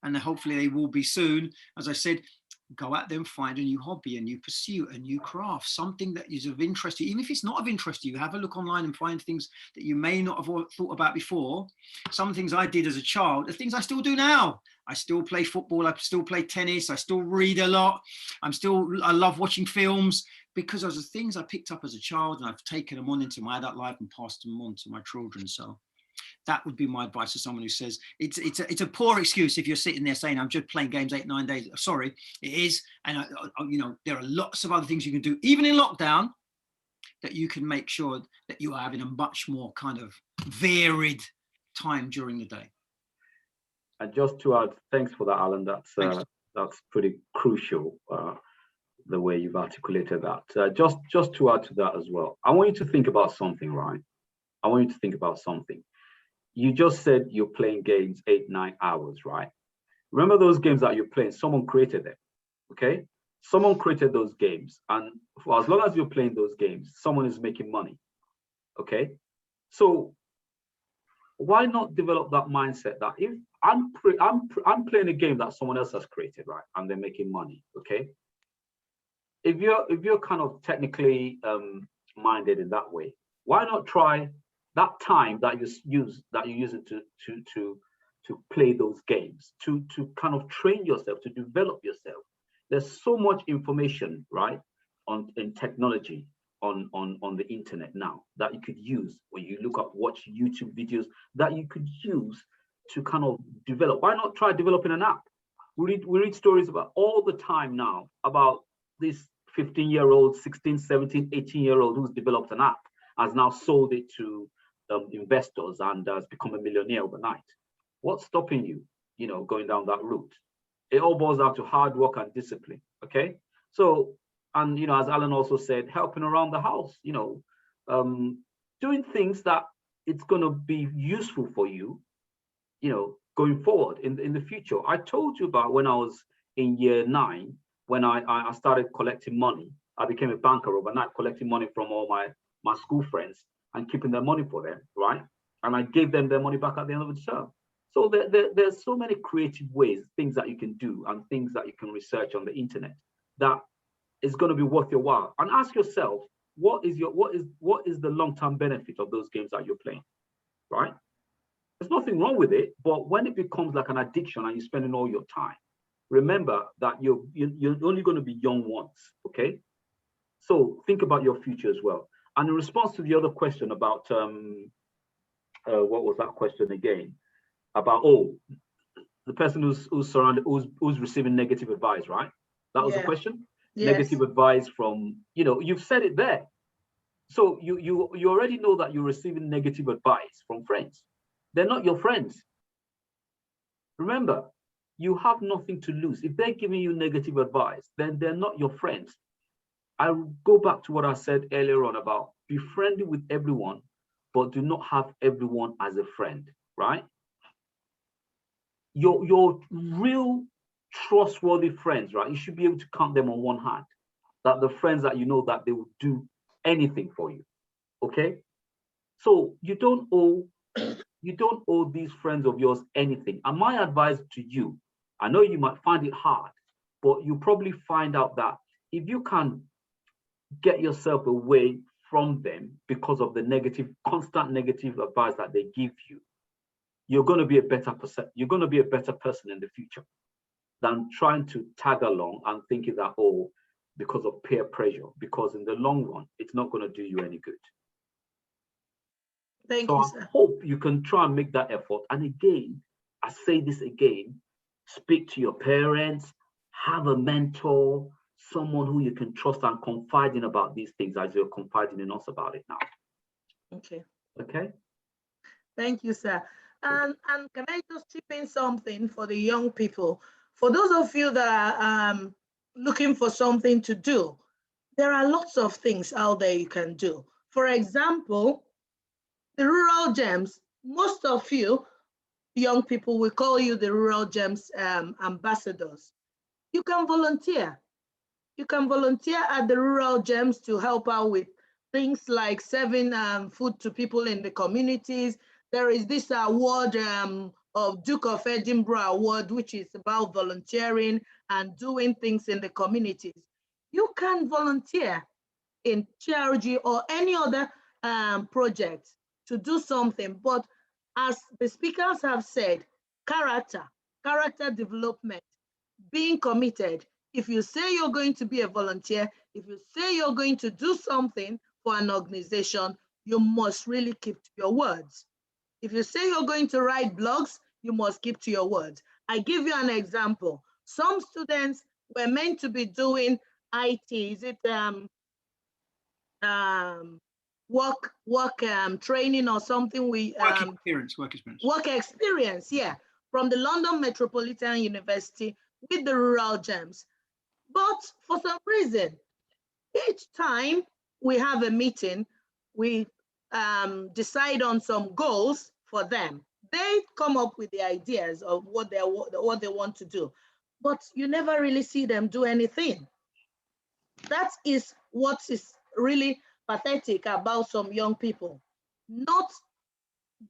and hopefully they will be soon. As I said, go out there and find a new hobby, a new pursuit, a new craft, something that is of interest to you. Even if it's not of interest to you, have a look online and find things that you may not have thought about before. Some things I did as a child are things I still do now. I still play football, I still play tennis, I still read a lot. I love watching films, because those are things I picked up as a child and I've taken them on into my adult life and passed them on to my children. So that would be my advice to someone who says it's a poor excuse if you're sitting there saying I'm just playing games 8-9 days. Sorry, it is. And there are lots of other things you can do, even in lockdown, that you can make sure that you are having a much more kind of varied time during the day. And just to add, thanks for that, Alan. That's pretty crucial, the way you've articulated that. Just to add to that as well, I want you to think about something, right? I want you to think about something. You just said you're playing games 8-9 hours, right? Remember those games that you're playing, someone created them, okay? Someone created those games, and for as long as you're playing those games, someone is making money, okay? So why not develop that mindset that if I'm playing a game that someone else has created, right, and they're making money, okay? If you're kind of technically minded in that way, why not try that time that you're using to play those games, to kind of train yourself, to develop yourself? There's so much information, right, in technology on the internet now that you could use when you watch YouTube videos that you could use to kind of develop. Why not try developing an app? We read stories about all the time now about this 15-year-old, 16, 17, 18-year-old who's developed an app, has now sold it to investors and has become a millionaire overnight. What's stopping you, going down that route? It all boils down to hard work and discipline, okay? So, and, as Alan also said, helping around the house, doing things that it's going to be useful for you, going forward in the future. I told you about when I was in year 9, when I started collecting money. I became a banker overnight, collecting money from all my school friends and keeping their money for them, right? And I gave them their money back at the end of the term. So there's so many creative ways, things that you can do and things that you can research on the internet that is going to be worth your while. And ask yourself, what is the long-term benefit of those games that you're playing, right? There's nothing wrong with it, but when it becomes like an addiction and you're spending all your time, remember that you're only going to be young once, okay? So think about your future as well. And in response to the other question about what was that question again? About the person who's receiving negative advice, right? That was the question. Yes. Negative advice from, you've said it there. So you already know that you're receiving negative advice from friends. They're not your friends. Remember, you have nothing to lose. If they're giving you negative advice, then they're not your friends. I'll go back to what I said earlier on about be friendly with everyone, but do not have everyone as a friend, right? Your real trustworthy friends, right? You should be able to count them on one hand. That the friends that you know that they will do anything for you, okay? So you don't owe these friends of yours anything. And my advice to you, I know you might find it hard, but you probably find out that if you can get yourself away from them because of the constant negative advice that they give you, you're going to be a better person. You're going to be a better person in the future than trying to tag along and thinking that, because of peer pressure, because in the long run, it's not going to do you any good. Thank you, sir. I hope you can try and make that effort. And again, I say this again, speak to your parents, have a mentor, someone who you can trust and confide in about these things as you're confiding in us about it now. Okay. Okay. Thank you, sir. And can I just chip in something for the young people? For those of you that are looking for something to do, there are lots of things out there you can do. For example, the Rural Gems, most of you young people, we call you the Rural Gems ambassadors. You can volunteer. You can volunteer at the Rural Gems to help out with things like serving food to people in the communities. There is this award of Duke of Edinburgh Award, which is about volunteering and doing things in the communities. You can volunteer in TRG or any other project to do something. But as the speakers have said, character development, being committed. If you say you're going to be a volunteer, if you say you're going to do something for an organization, you must really keep to your words. If you say you're going to write blogs, you must keep to your words. I give you an example. Some students were meant to be doing IT, is it work training or something? Work experience, yeah, from the London Metropolitan University with the Rural Gems. But for some reason, each time we have a meeting, we decide on some goals for them. They come up with the ideas of what they want to do, but you never really see them do anything. That is what is really pathetic about some young people. not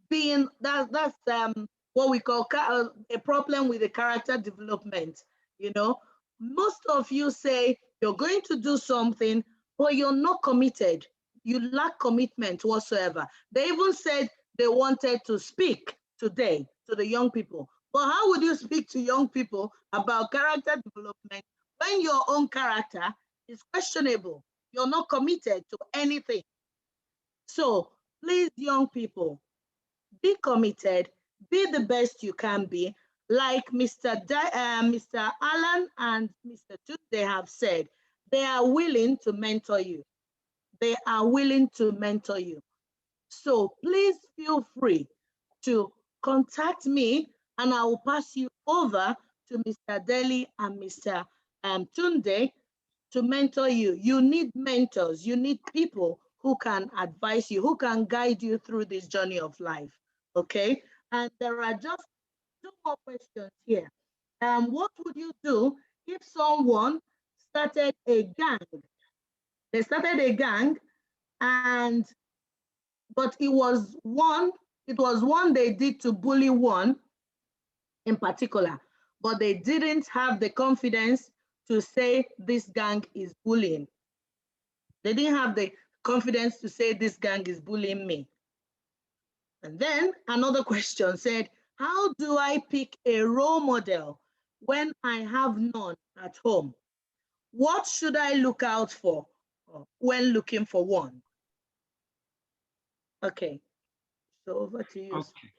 being that's what we call a problem with the character development. You know, most of you say you're going to do something, but you're not committed. You lack commitment whatsoever. They even said they wanted to speak today to the young people. But how would you speak to young people about character development when your own character is questionable? You're not committed to anything. So please, young people, be committed, be the best you can be. Like Mr. Alan and Mr. Tut, they have said, they are willing to mentor you. They are willing to mentor you. So please feel free to contact me and I will pass you over to Mr. Deli and Mr. Tunde to mentor you. You need mentors. You need people who can advise you, who can guide you through this journey of life, okay? And there are just 2 more questions here. What would you do if someone started a gang? They started a gang, but it was one they did to bully one in particular, but they didn't have the confidence to say this gang is bullying. They didn't have the confidence to say this gang is bullying me. And then another question said, how do I pick a role model when I have none at home? What should I look out for when looking for one? Okay, so over to you. Okay.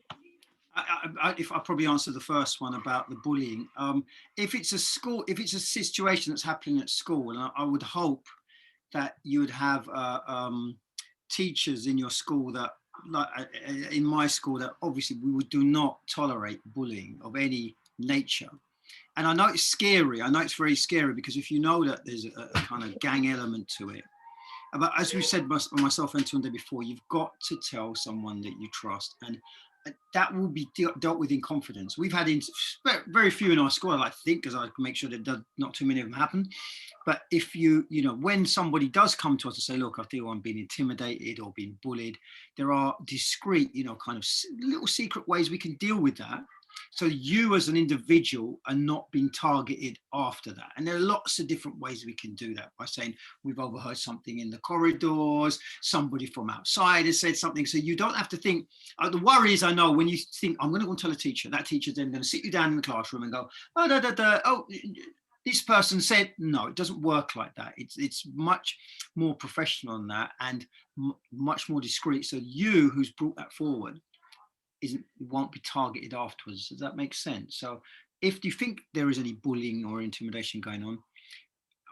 If I probably answer the first one about the bullying, if it's a situation that's happening at school, and I would hope that you would have teachers in your school that, like in my school, that obviously we do not tolerate bullying of any nature. And I know it's scary. I know it's very scary because if you know that there's a kind of gang element to it, but as we said myself and Tunde before, you've got to tell someone that you trust, and that will be dealt with in confidence. We've had very few in our school, I like to think, because I can make sure that not too many of them happen. But if you know, when somebody does come to us and say, look, I feel I'm being intimidated or being bullied, there are discreet, you know, kind of little secret ways we can deal with that. So you as an individual are not being targeted after that. And there are lots of different ways we can do that by saying we've overheard something in the corridors, somebody from outside has said something. So you don't have to think, the worry is, I know when you think, I'm going to go and tell a teacher, that teacher's then going to sit you down in the classroom and go, oh, this person said, no, it doesn't work like that. It's much more professional than that and much more discreet. So you who's brought that forward won't be targeted afterwards. Does that make sense? So if you think there is any bullying or intimidation going on,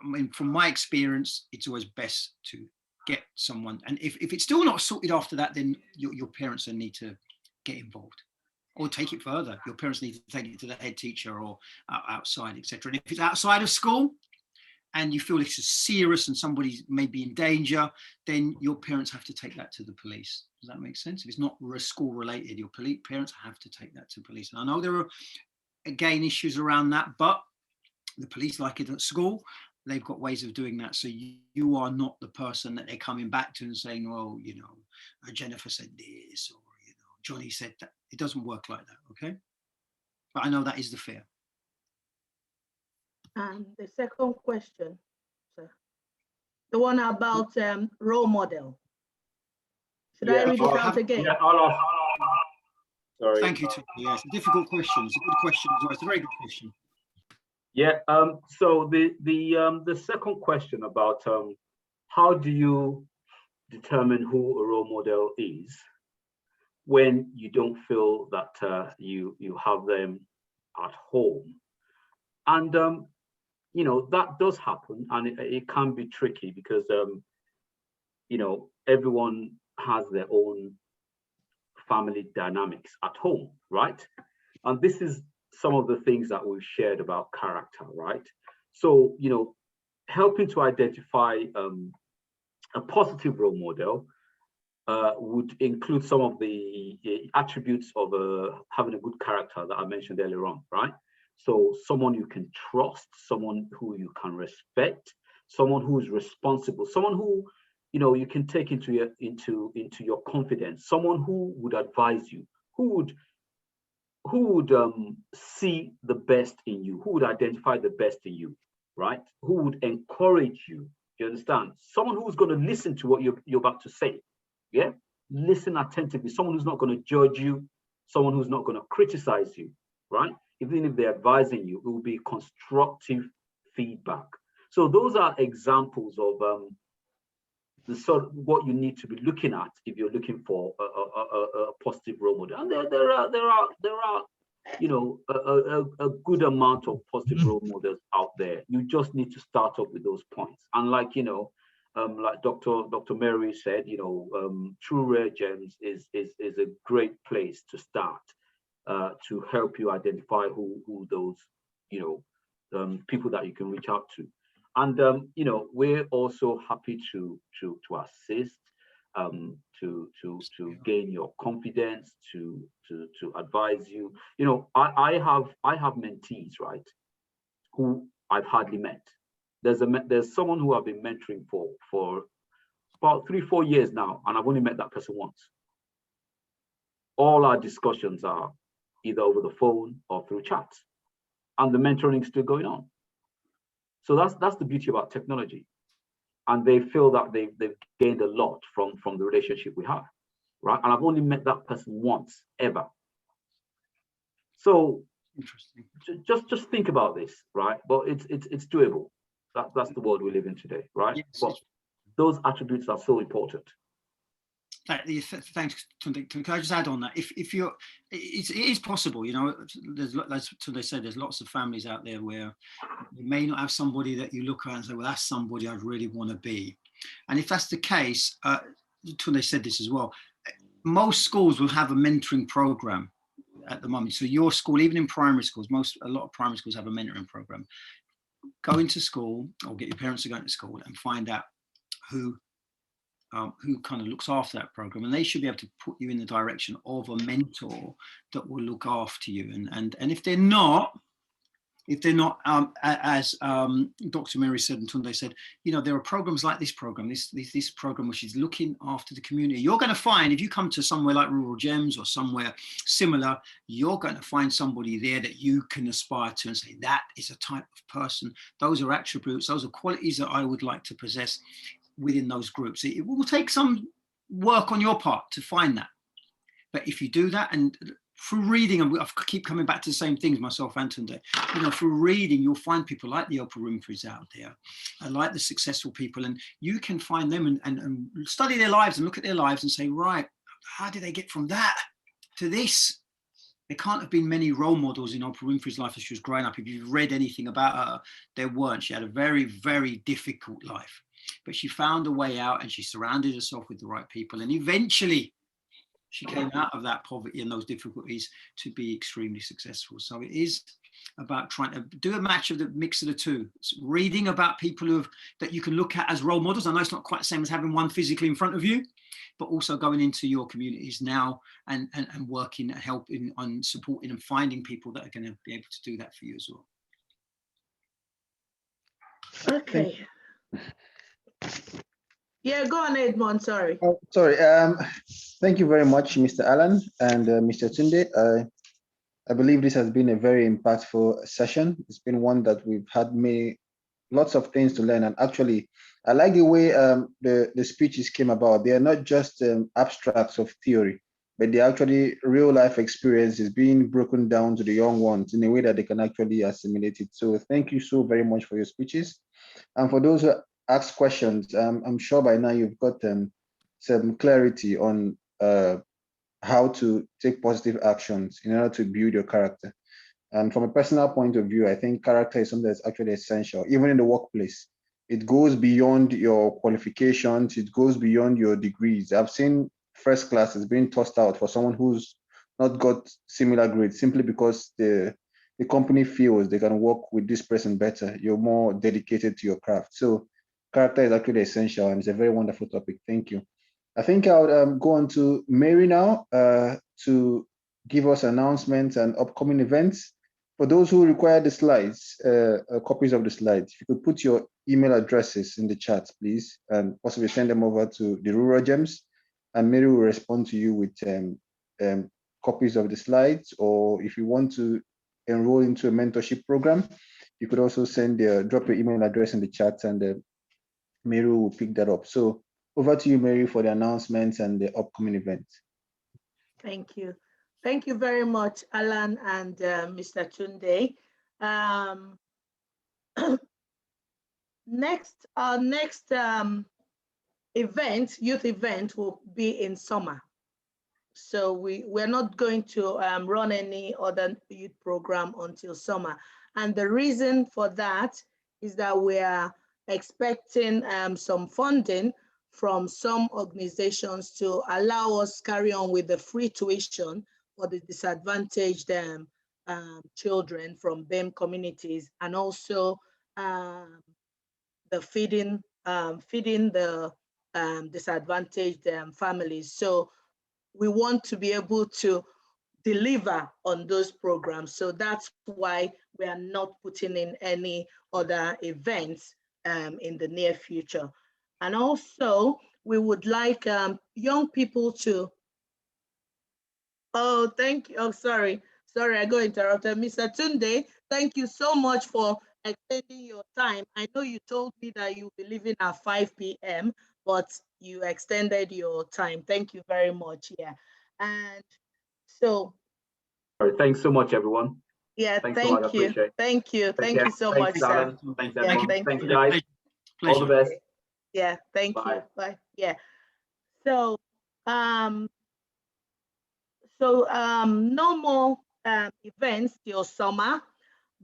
I mean, from my experience, it's always best to get someone. And if it's still not sorted after that, then your parents then need to get involved or take it further. Your parents need to take it to the head teacher or outside, etc. And if it's outside of school and you feel it's serious and somebody may be in danger, then your parents have to take that to the police. Does that make sense? If it's not school related, your parents have to take that to police. And I know there are, again, issues around that, but the police, like it at school, they've got ways of doing that. So you are not the person that they're coming back to and saying, well, you know, Jennifer said this, or, you know, Johnny said that. It doesn't work like that, okay? But I know that is the fear. And the second question, sir, the one about role model. Should I read it out again? Yeah, I'll ask. Sorry. Thank you, Tony. Yeah, it's a difficult question. It's a good question as well. It's a very good question. Yeah. So the second question about how do you determine who a role model is when you don't feel that you have them at home, and you know, that does happen, and it can be tricky because you know, everyone has their own family dynamics at home, right? And this is some of the things that we've shared about character, right? So, you know, helping to identify a positive role model would include some of the attributes of having a good character that I mentioned earlier on, right? So someone you can trust, someone who you can respect, someone who is responsible, someone who you can take into your confidence, someone who would advise you, who would see the best in you, who would identify the best in you, right? Who would encourage you. You understand? Someone who's going to listen to what you're about to say. Yeah, listen attentively. Someone who's not going to judge you, someone who's not going to criticize you, right? Even if they're advising you, it will be constructive feedback. So those are examples of the sort of what you need to be looking at if you're looking for a positive role model. And there are a good amount of positive role models out there. You just need to start up with those points. And like like Dr. Mary said, True Rare Gems is a great place to start to help you identify who those people that you can reach out to. And we're also happy to assist, to gain your confidence, to advise you. I have mentees, right, who I've hardly met. There's someone who I've been mentoring for about 3-4 years now, and I've only met that person once. All our discussions are either over the phone or through chat, and the mentoring is still going on. So that's the beauty about technology, and they feel that they've gained a lot from the relationship we have, right? And I've only met that person once ever. So interesting. Just think about this, right? But it's doable. That's the world we live in today, right? Yes. But those attributes are so important. Thanks. Can I just add on that? If you're, it is possible. There's, as they said, there's lots of families out there where you may not have somebody that you look at and say, well, that's somebody I'd really want to be. And if that's the case, they said this as well. Most schools will have a mentoring program at the moment. So your school, even in primary schools, a lot of primary schools have a mentoring program. Go into school or get your parents to go into school and find out who kind of looks after that program, and they should be able to put you in the direction of a mentor that will look after you. And if they're not, as Dr. Mary said and Tunde said, there are programs like this program, this program which is looking after the community. You're going to find, if you come to somewhere like Rural Gems or somewhere similar, you're going to find somebody there that you can aspire to and say, that is a type of person. Those are attributes, those are qualities that I would like to possess within those groups. It will take some work on your part to find that. But if you do that, and through reading, and I keep coming back to the same things myself and Tunde, through reading, you'll find people like the Oprah Winfreys out there, like the successful people, and you can find them and study their lives and look at their lives and say, right, how did they get from that to this? There can't have been many role models in Oprah Winfrey's life as she was growing up. If you've read anything about her, there weren't. She had a very, very difficult life. But she found a way out, and she surrounded herself with the right people. And eventually she came out of that poverty and those difficulties to be extremely successful. So it is about trying to do a mix of the two. It's reading about people that you can look at as role models. I know it's not quite the same as having one physically in front of you, but also going into your communities now and working and helping on supporting and finding people that are going to be able to do that for you as well. Okay. Yeah, go on, Edmond. Sorry. Oh, sorry. Thank you very much, Mr. Alan and Mr. Tunde. I believe this has been a very impactful session. It's been one that we've had lots of things to learn. And actually, I like the way the speeches came about. They are not just abstracts of theory, but they're actually real life experiences being broken down to the young ones in a way that they can actually assimilate it. So thank you so very much for your speeches. And for those who ask questions, I'm sure by now you've got some clarity on how to take positive actions in order to build your character. And from a personal point of view, I think character is something that's actually essential, even in the workplace. It goes beyond your qualifications, it goes beyond your degrees. I've seen first classes being tossed out for someone who's not got similar grades simply because the company feels they can work with this person better. You're more dedicated to your craft. So character is actually essential, and it's a very wonderful topic. Thank you. I think I would go on to Mary now to give us announcements and upcoming events. For those who require the slides, copies of the slides, if you could put your email addresses in the chat, please, and possibly send them over to the Rural Gems, and Mary will respond to you with copies of the slides. Or if you want to enroll into a mentorship program, you could also drop your email address in the chat, and Mary will pick that up. So over to you, Mary, for the announcements and the upcoming events. Thank you. Thank you very much, Alan and Mr. Tunde. Our next youth event will be in summer. So we're not going to run any other youth program until summer. And the reason for that is that we are expecting some funding from some organizations to allow us carry on with the free tuition for the disadvantaged children from BEM communities, and also the feeding the disadvantaged families. So we want to be able to deliver on those programs. So that's why we are not putting in any other events in the near future. And also, we would like young people to, oh, thank you. Oh, sorry, I got interrupted. Mr. Tunde, thank you so much for extending your time. I know you told me that you'll be leaving at 5 p.m., but you extended your time. Thank you very much. Yeah. And so. All right, thanks so much, everyone. Yeah, thanks thank so much. you. Thank you. Thank you so much, Alan. sir. Thanks, Yeah, everyone. Thanks, guys. Pleasure. All the best. Yeah, thank you. Bye. Yeah. So, no more events till summer,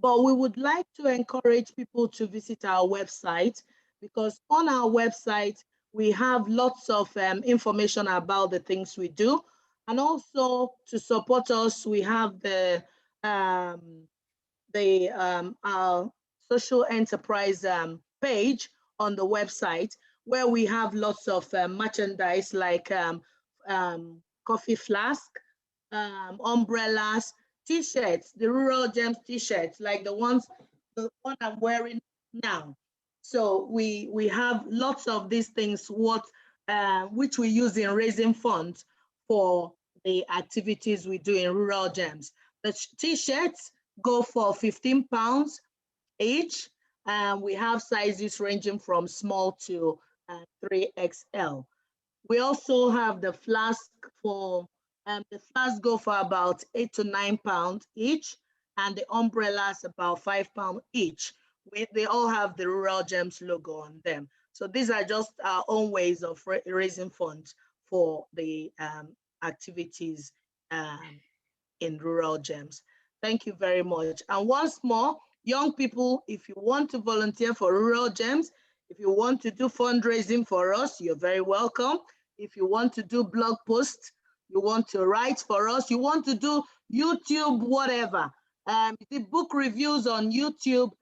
but we would like to encourage people to visit our website, because on our website, we have lots of information about the things we do. And also to support us, we have our social enterprise page on the website, where we have lots of merchandise like coffee flask, umbrellas, t-shirts, the Rural Gems t-shirts, like the one I'm wearing now. So we have lots of these things which we use in raising funds for the activities we do in Rural Gems. The t-shirts go for £15 each. We have sizes ranging from small to 3XL. We also have the flask the flasks go for about £8 to £9 each, and the umbrellas about £5 each. They all have the Rural Gems logo on them. So these are just our own ways of raising funds for the activities in Rural Gems. Thank you very much. And once more, young people, if you want to volunteer for Rural Gems, if you want to do fundraising for us, you're very welcome. If you want to do blog posts, you want to write for us, you want to do YouTube, whatever, the book reviews on YouTube,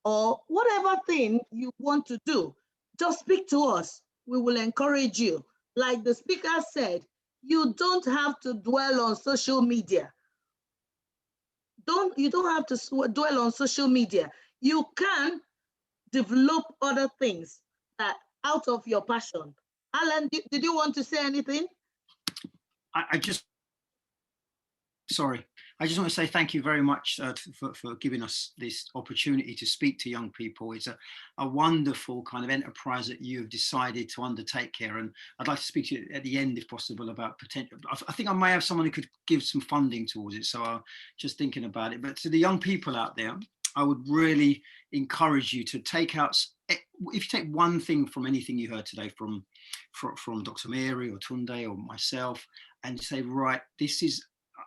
or whatever thing you want to do, just speak to us. We will encourage you. Like the speaker said, you don't have to dwell on social media. You don't have to dwell on social media. You can develop other things out of your passion. Alan, did you want to say anything? I just want to say thank you very much for giving us this opportunity to speak to young people. It's a wonderful kind of enterprise that you have decided to undertake here. And I'd like to speak to you at the end, if possible, about potential. I think I may have someone who could give some funding towards it. So I'm just thinking about it. But to the young people out there, I would really encourage you to take out, if you take one thing from anything you heard today from Dr. Mary or Tunde or myself, and say, right,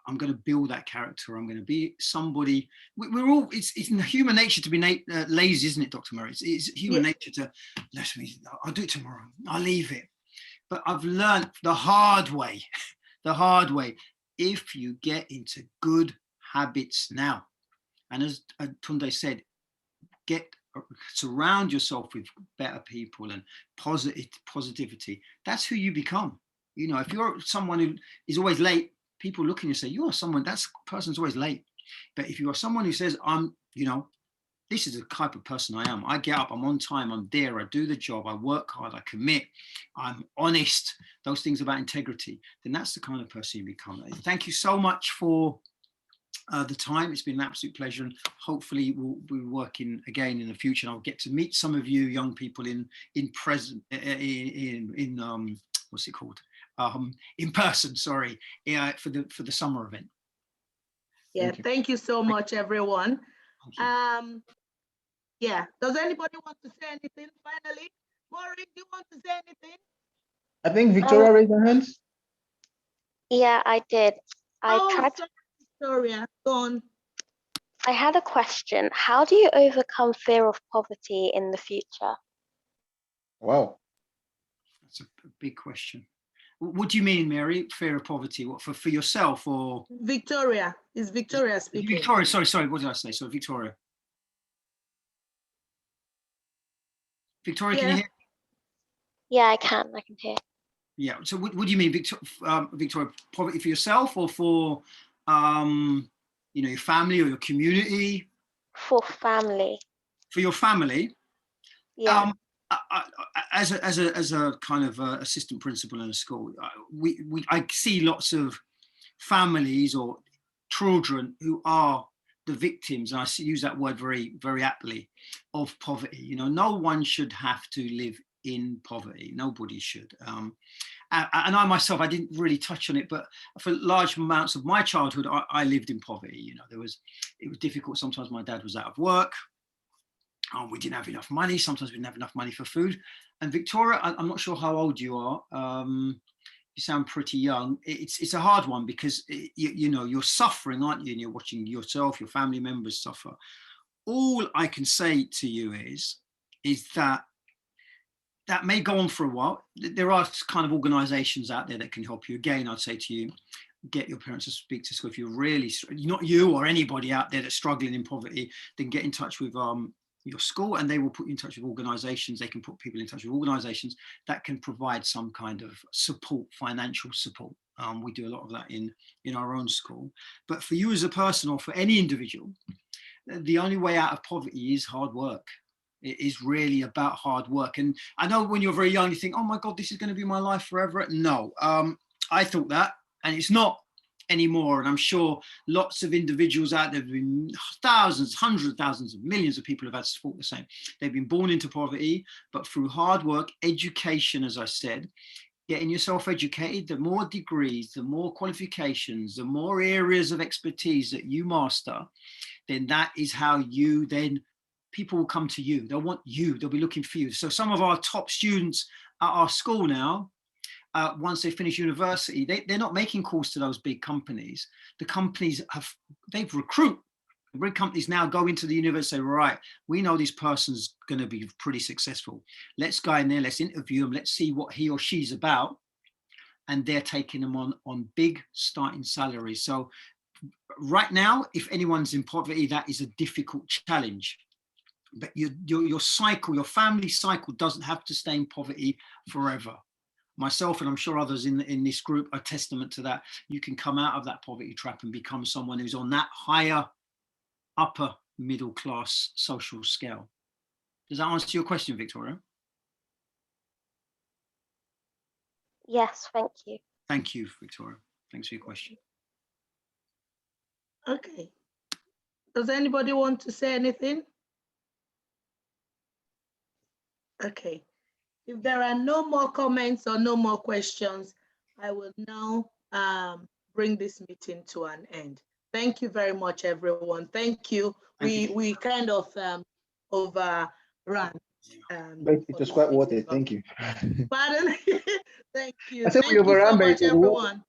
I'm going to build that character. I'm going to be somebody. We're all, it's in human nature to be lazy, isn't it, Dr. Murray? It's human nature to, I'll do it tomorrow. I'll leave it. But I've learned the hard way, if you get into good habits now, and as Tunde said, surround yourself with better people and positivity. That's who you become. You know, if you're someone who is always late, people look at you and say, you're someone, that person's always late. But if you are someone who says, you know, this is the type of person I am. I get up, I'm on time, I'm there, I do the job, I work hard, I commit, I'm honest, those things about integrity, then that's the kind of person you become. Thank you so much for the time. It's been an absolute pleasure, and hopefully we'll be working again in the future. And I'll get to meet some of you young people in person, what's it called? In person, sorry, for the summer event. Yeah, thank you so much, everyone. Yeah, does anybody want to say anything finally? Maureen, do you want to say anything? I think Victoria raised her hand. Yeah, I did. Sorry, Victoria, go on. I had a question. How do you overcome fear of poverty in the future? Wow. That's a big question. What do you mean, Mary? Fear of poverty? What, for yourself or? Victoria, is Victoria speaking? Victoria, sorry, what did I say? So Victoria. Victoria, can you hear? Yeah, I can hear. Yeah, so what do you mean, Victoria, poverty for yourself or for, you know, your family or your community? For family. For your family? Yeah. As a kind of assistant principal in a school, I see lots of families or children who are the victims, and I use that word very, very aptly, of poverty. You know, no one should have to live in poverty. Nobody should. And I myself, I didn't really touch on it, but for large amounts of my childhood, I lived in poverty. You know, it was difficult. Sometimes my dad was out of work. We didn't have enough money. Sometimes we didn't have enough money for food. And Victoria, I'm not sure how old you are. You sound pretty young. It's a hard one because you know, you're suffering, aren't you? And you're watching yourself, your family members suffer. All I can say to you is that may go on for a while. There are kind of organizations out there that can help you. Again, I'd say to you, get your parents to speak to school. If you're really, not you or anybody out there that's struggling in poverty, then get in touch with your school, and they will put you in touch with organizations. They can put people in touch with organizations that can provide some kind of support, financial support. We do a lot of that in our own school. But for you as a person, or for any individual, the only way out of poverty is hard work. It is really about hard work. And I know when you're very young, you think, oh my God, this is going to be my life forever. No, I thought that, and it's not anymore. And I'm sure lots of individuals out there have been thousands, hundreds of thousands of millions of people have had to thought the same. They've been born into poverty, but through hard work, education, as I said, getting yourself educated, the more degrees, the more qualifications, the more areas of expertise that you master, then that is how you then, people will come to you. They'll want you, they'll be looking for you. So some of our top students at our school now, once they finish university, they're not making calls to those big companies. The companies they've recruit. The big companies now go into the university and say, right, we know this person's going to be pretty successful. Let's go in there, let's interview him, let's see what he or she's about. And they're taking them on big starting salaries. So right now, if anyone's in poverty, that is a difficult challenge. But your cycle, your family cycle doesn't have to stay in poverty forever. Myself, and I'm sure others in this group, are testament to that. You can come out of that poverty trap and become someone who's on that higher, upper middle class social scale. Does that answer your question, Victoria? Yes, thank you. Thank you, Victoria. Thanks for your question. Okay. Does anybody want to say anything? Okay. If there are no more comments or no more questions, I will now bring this meeting to an end. Thank you very much, everyone. Thank you. We kind of overran. But it was quite worth it. Thank you. Pardon? Thank you. I said Thank we overran, you so but much, it was worth everyone.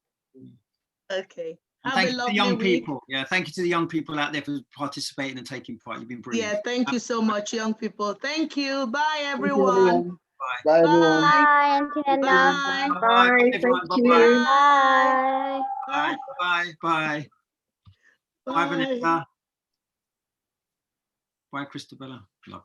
Okay. And Have thank a you to the lovely young week. people. Yeah, thank you to the young people out there for participating and taking part. You've been brilliant. Yeah, thank you so much, young people. Thank you. Bye, everyone. Bye, everyone. Bye, Auntie Bye. Bye, everyone. Bye-bye. Bye. Bye. Bye. Bye, Vanessa. Bye, Christabella. Lovely.